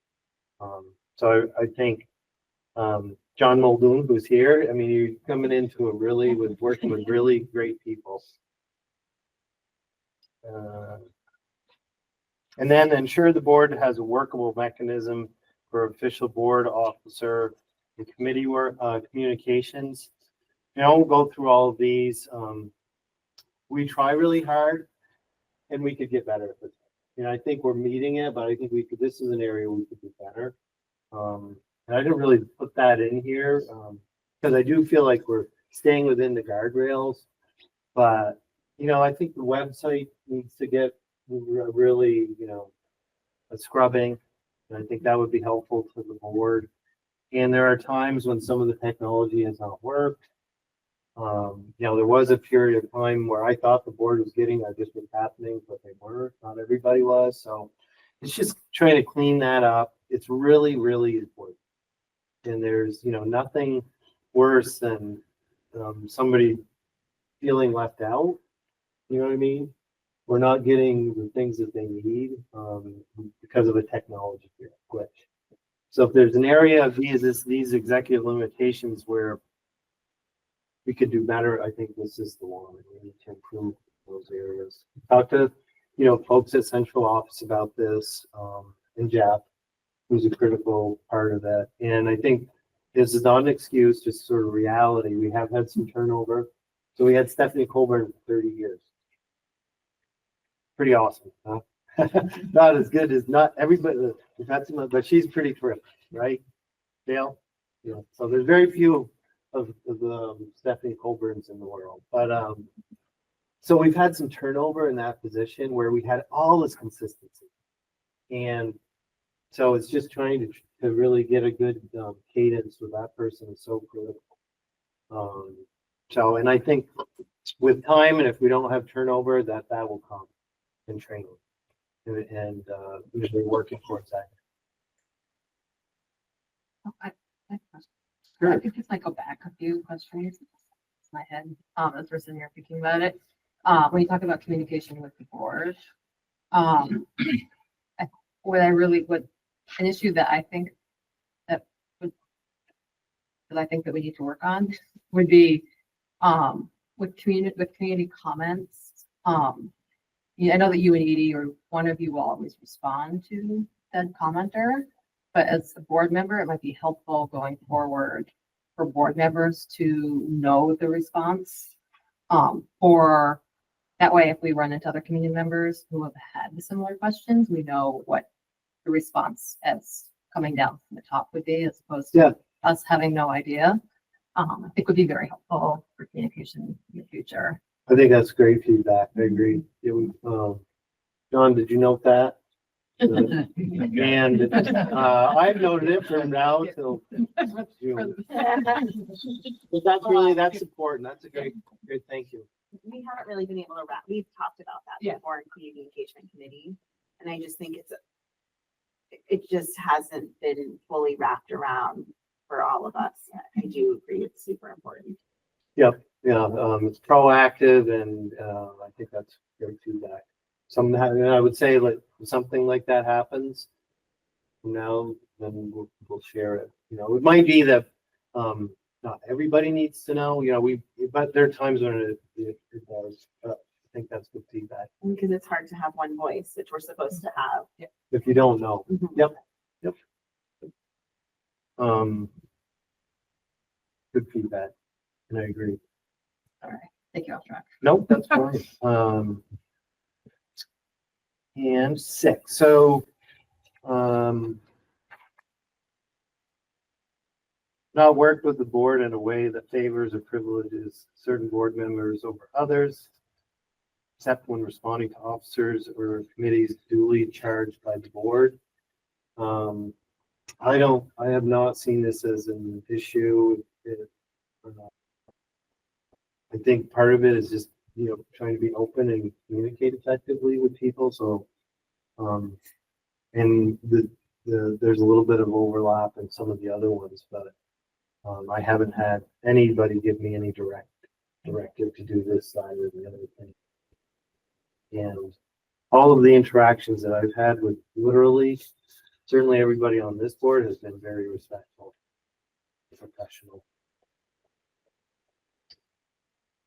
So I think, John Muldoon, who's here, you're coming into working with really great people. And then ensure the board has a workable mechanism for official board officer and committee work, communications. We'll go through all of these. We try really hard, and we could get better at this. I think we're meeting it, but I think this is an area we could do better. And I didn't really put that in here, because I do feel like we're staying within the guardrails. But, you know, I think the website needs to get really, you know, a scrubbing. And I think that would be helpful to the board. And there are times when some of the technology has not worked. You know, there was a period of time where I thought the board was getting our district happening, but they weren't. Not everybody was. So it's just trying to clean that up. It's really, really important. And there's, you know, nothing worse than somebody feeling left out. You know what I mean? We're not getting the things that they need because of a technology glitch. So if there's an area of these executive limitations where we could do better, I think this is the one. We need to improve those areas. Talk to, you know, folks at central office about this, and Jeff, who's a critical part of that. And I think this is not an excuse, just sort of reality. We have had some turnover. So we had Stephanie Colburn for 30 years. Pretty awesome, huh? Not as good as not everybody, we've had some, but she's pretty terrific, right? Dale? Yeah. So there's very few of the Stephanie Colburns in the world. But so we've had some turnover in that position where we had all this consistency. And so it's just trying to really get a good cadence with that person is so critical. So, and I think with time, and if we don't have turnover, that will come in training and usually working towards that. I think this might go back a few questions in my head, as we're sitting here thinking about it. When you talk about communication with the board, an issue that I think that we need to work on would be with community comments. Yeah, I know that you and Edie or one of you will always respond to that commenter, but as a board member, it might be helpful going forward for board members to know the response. Or that way, if we run into other community members who have had similar questions, we know what the response as coming down from the top would be, as opposed to us having no idea. I think would be very helpful for communication in the future. I think that's great feedback. I agree. John, did you note that? And I've noted it from now till June. But that's important. That's a great thank you. We haven't really been able to we've talked about that before in community engagement committee. And I just think it just hasn't been fully wrapped around for all of us. I do agree. It's super important. Yep. Yeah. It's proactive, and I think that's great feedback. I would say like something like that happens now, then we'll share it. You know, it might be that not everybody needs to know. You know, but there are times when it does. I think that's good feedback. Because it's hard to have one voice, which we're supposed to have. If you don't know. Yep. Good feedback, and I agree. All right, take you off track. Nope, that's fine. And 6. So, not worked with the board in a way that favors or privileges certain board members over others, except when responding to officers or committees duly charged by the board. I have not seen this as an issue. I think part of it is just, you know, trying to be open and communicate effectively with people. So, and there's a little bit of overlap in some of the other ones, but I haven't had anybody give me any directive to do this side or the other thing. And all of the interactions that I've had with literally, certainly everybody on this board has been very respectful, professional.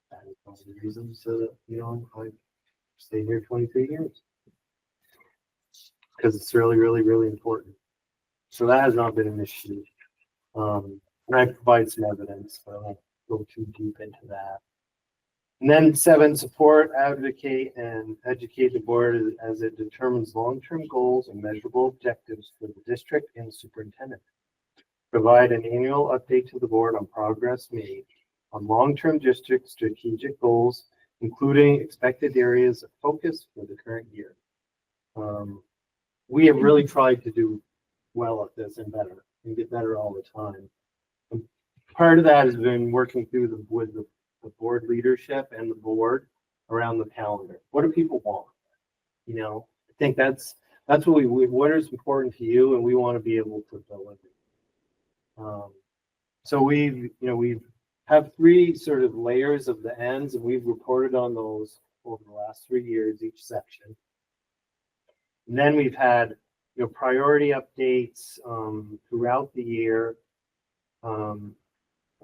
That is one of the reasons that, you know, I stayed here 23 years. Because it's really, really, really important. So that has not been an issue. And I provide some evidence, but I won't go too deep into that. And then 7, support, advocate, and educate the board as it determines long-term goals and measurable objectives for the district and superintendent. Provide an annual update to the board on progress made on long-term district strategic goals, including expected areas of focus for the current year. We have really tried to do well at this and better and get better all the time. And part of that has been working through with the board leadership and the board around the calendar. What do people want? You know, I think that's what what is important to you, and we want to be able to deliver. So we have 3 sort of layers of the ends, and we've reported on those over the last 3 years, each section. And then we've had, priority updates throughout the year,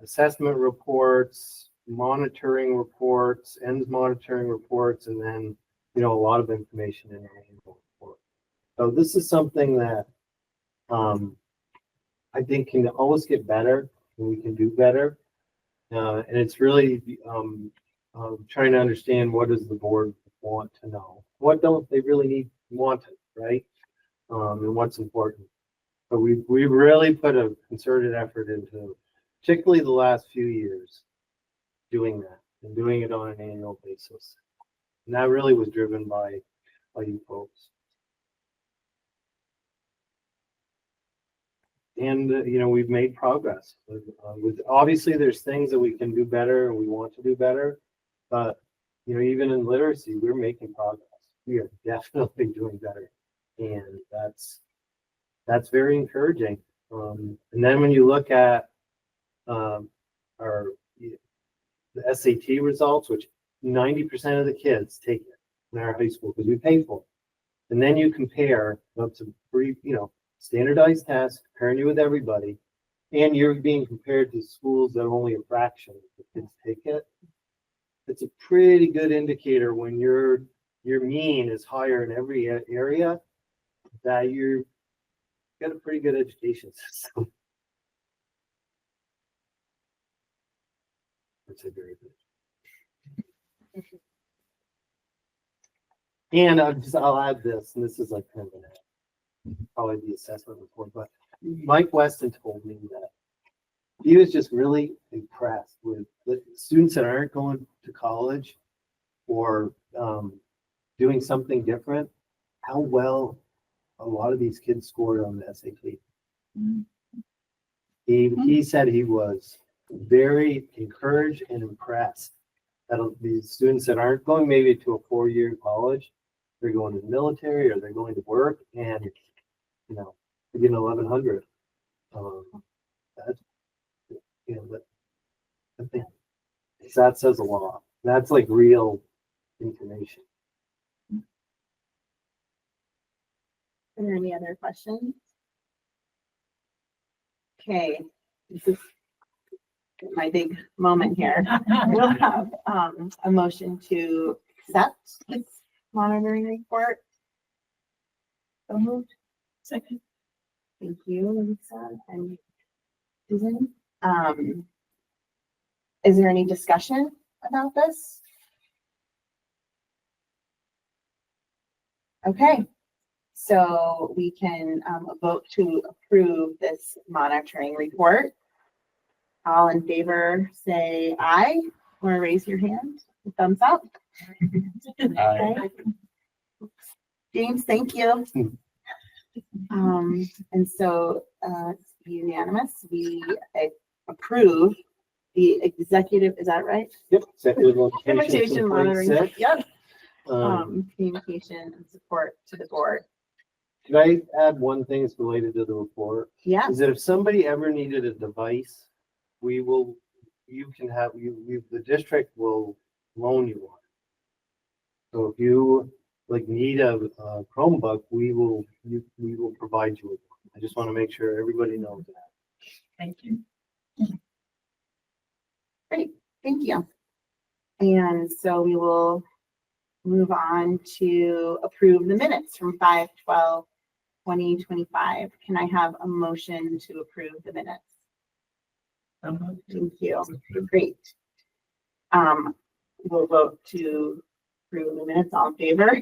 assessment reports, monitoring reports, ends monitoring reports, and then, a lot of information in our annual report. So this is something that I think can always get better, and we can do better. And it's really trying to understand, what does the board want to know? What don't they really want it, right? And what's important. But we've really put a concerted effort into, particularly the last few years, doing that and doing it on an annual basis. And that really was driven by you folks. And, we've made progress. With obviously, there's things that we can do better and we want to do better. But, even in literacy, we're making progress. We are definitely doing better. And that's very encouraging. And then when you look at the SAT results, which 90% of the kids take it in our high school because we pay for it. And then you compare that's a pretty, standardized test, comparing you with everybody, and you're being compared to schools that are only a fraction of the kids take it. It's a pretty good indicator when your mean is higher in every area that you've got a pretty good education system. That's a very good. And I'll add this, and this is like kind of probably the assessment report, but Mike Weston told me that he was just really impressed with the students that aren't going to college or doing something different, how well a lot of these kids scored on the SAT. He said he was very encouraged and impressed that these students that aren't going maybe to a 4-year college, they're going to the military or they're going to work, and they're getting 1,100. That says a lot. That's like real information. Are there any other questions? Okay, this is my big moment here. We'll have a motion to accept this monitoring report. So moved. Second. Thank you, Lisa and Susan. Is there any discussion about this? Okay, so we can vote to approve this monitoring report. All in favor, say aye, or raise your hand. Thumbs up. Aye. James, thank you. And so it's unanimous. We approve the executive, is that right? Yep. Communication monitoring, 6. yep. Communication and support to the board. Can I add one thing that's related to the report? Yeah. Is that if somebody ever needed a device, the district will loan you one. So if you need a Chromebook, we will provide you with one. I just want to make sure everybody knows that. Thank you. Great, thank you. And so we will move on to approve the minutes from 5/12/2025. Can I have a motion to approve the minutes? Thank you. Great. We'll vote to approve the minutes. All in favor?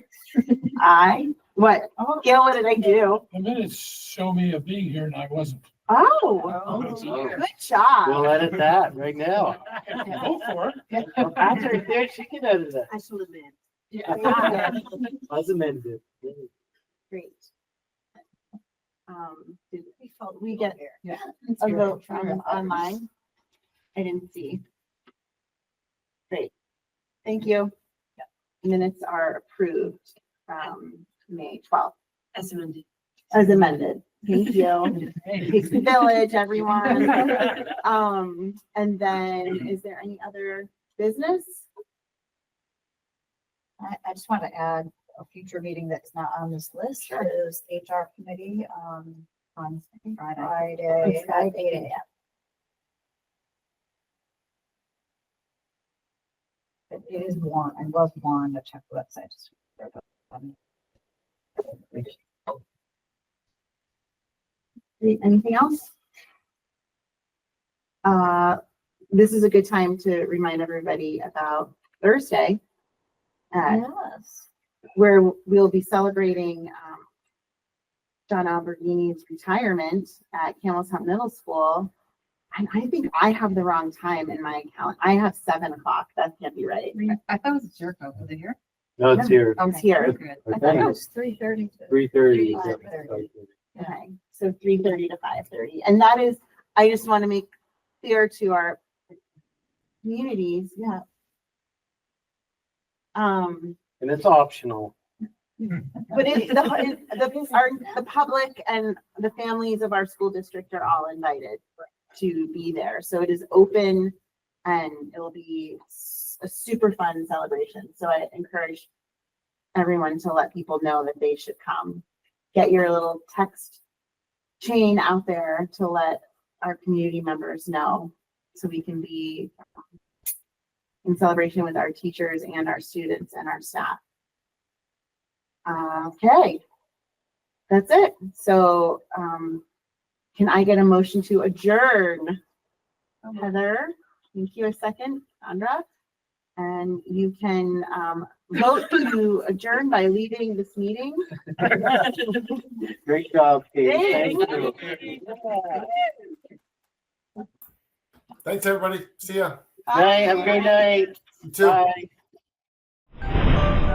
Aye. What? Gail, what did I do? The minutes show me of being here and I wasn't. Oh, dear. good job. We'll edit that right now. Go for it. That's right there, she can edit that. I should have been. Yeah. As amended. Great. Did We felt we get Yeah. a vote from online? I didn't see. Great. Thank you. Minutes are approved, May 12th, As amended. as amended. Thank you. Takes the village, everyone. And then is there any other business? I just want to add a future meeting that's not on this list is HR committee, on Friday at 8 a.m. It is warned, I was warned to check the website. just for Anything else? This is a good time to remind everybody about Thursday, Yes. where we'll be celebrating John Alberghini's retirement at Camels Hump Middle School. And I think I have the wrong time in my calendar. I have 7 o'clock. That can't be right. I thought it was Jericho. Was it here? No, it's here. It's here. Good. I thought it was 3:30 to. 3:30. 5:30. Okay, so 3:30 to 5:30. And that is, I just want to make clear to our communities, yeah. And it's optional. But the public and the families of our school district are all invited to be there. So it is open and it will be a super fun celebration. So I encourage everyone to let people know that they should come. Get your little text chain out there to let our community members know so we can be in celebration with our teachers and our students and our staff. Okay, that's it. So, can I get a motion to adjourn? Heather, thank you. A second, Sandra. And you can vote to adjourn by leaving this meeting. Great job, Kate. Thanks. Thank you. Thanks, everybody. See ya. Hey, have a great night. You too. Bye.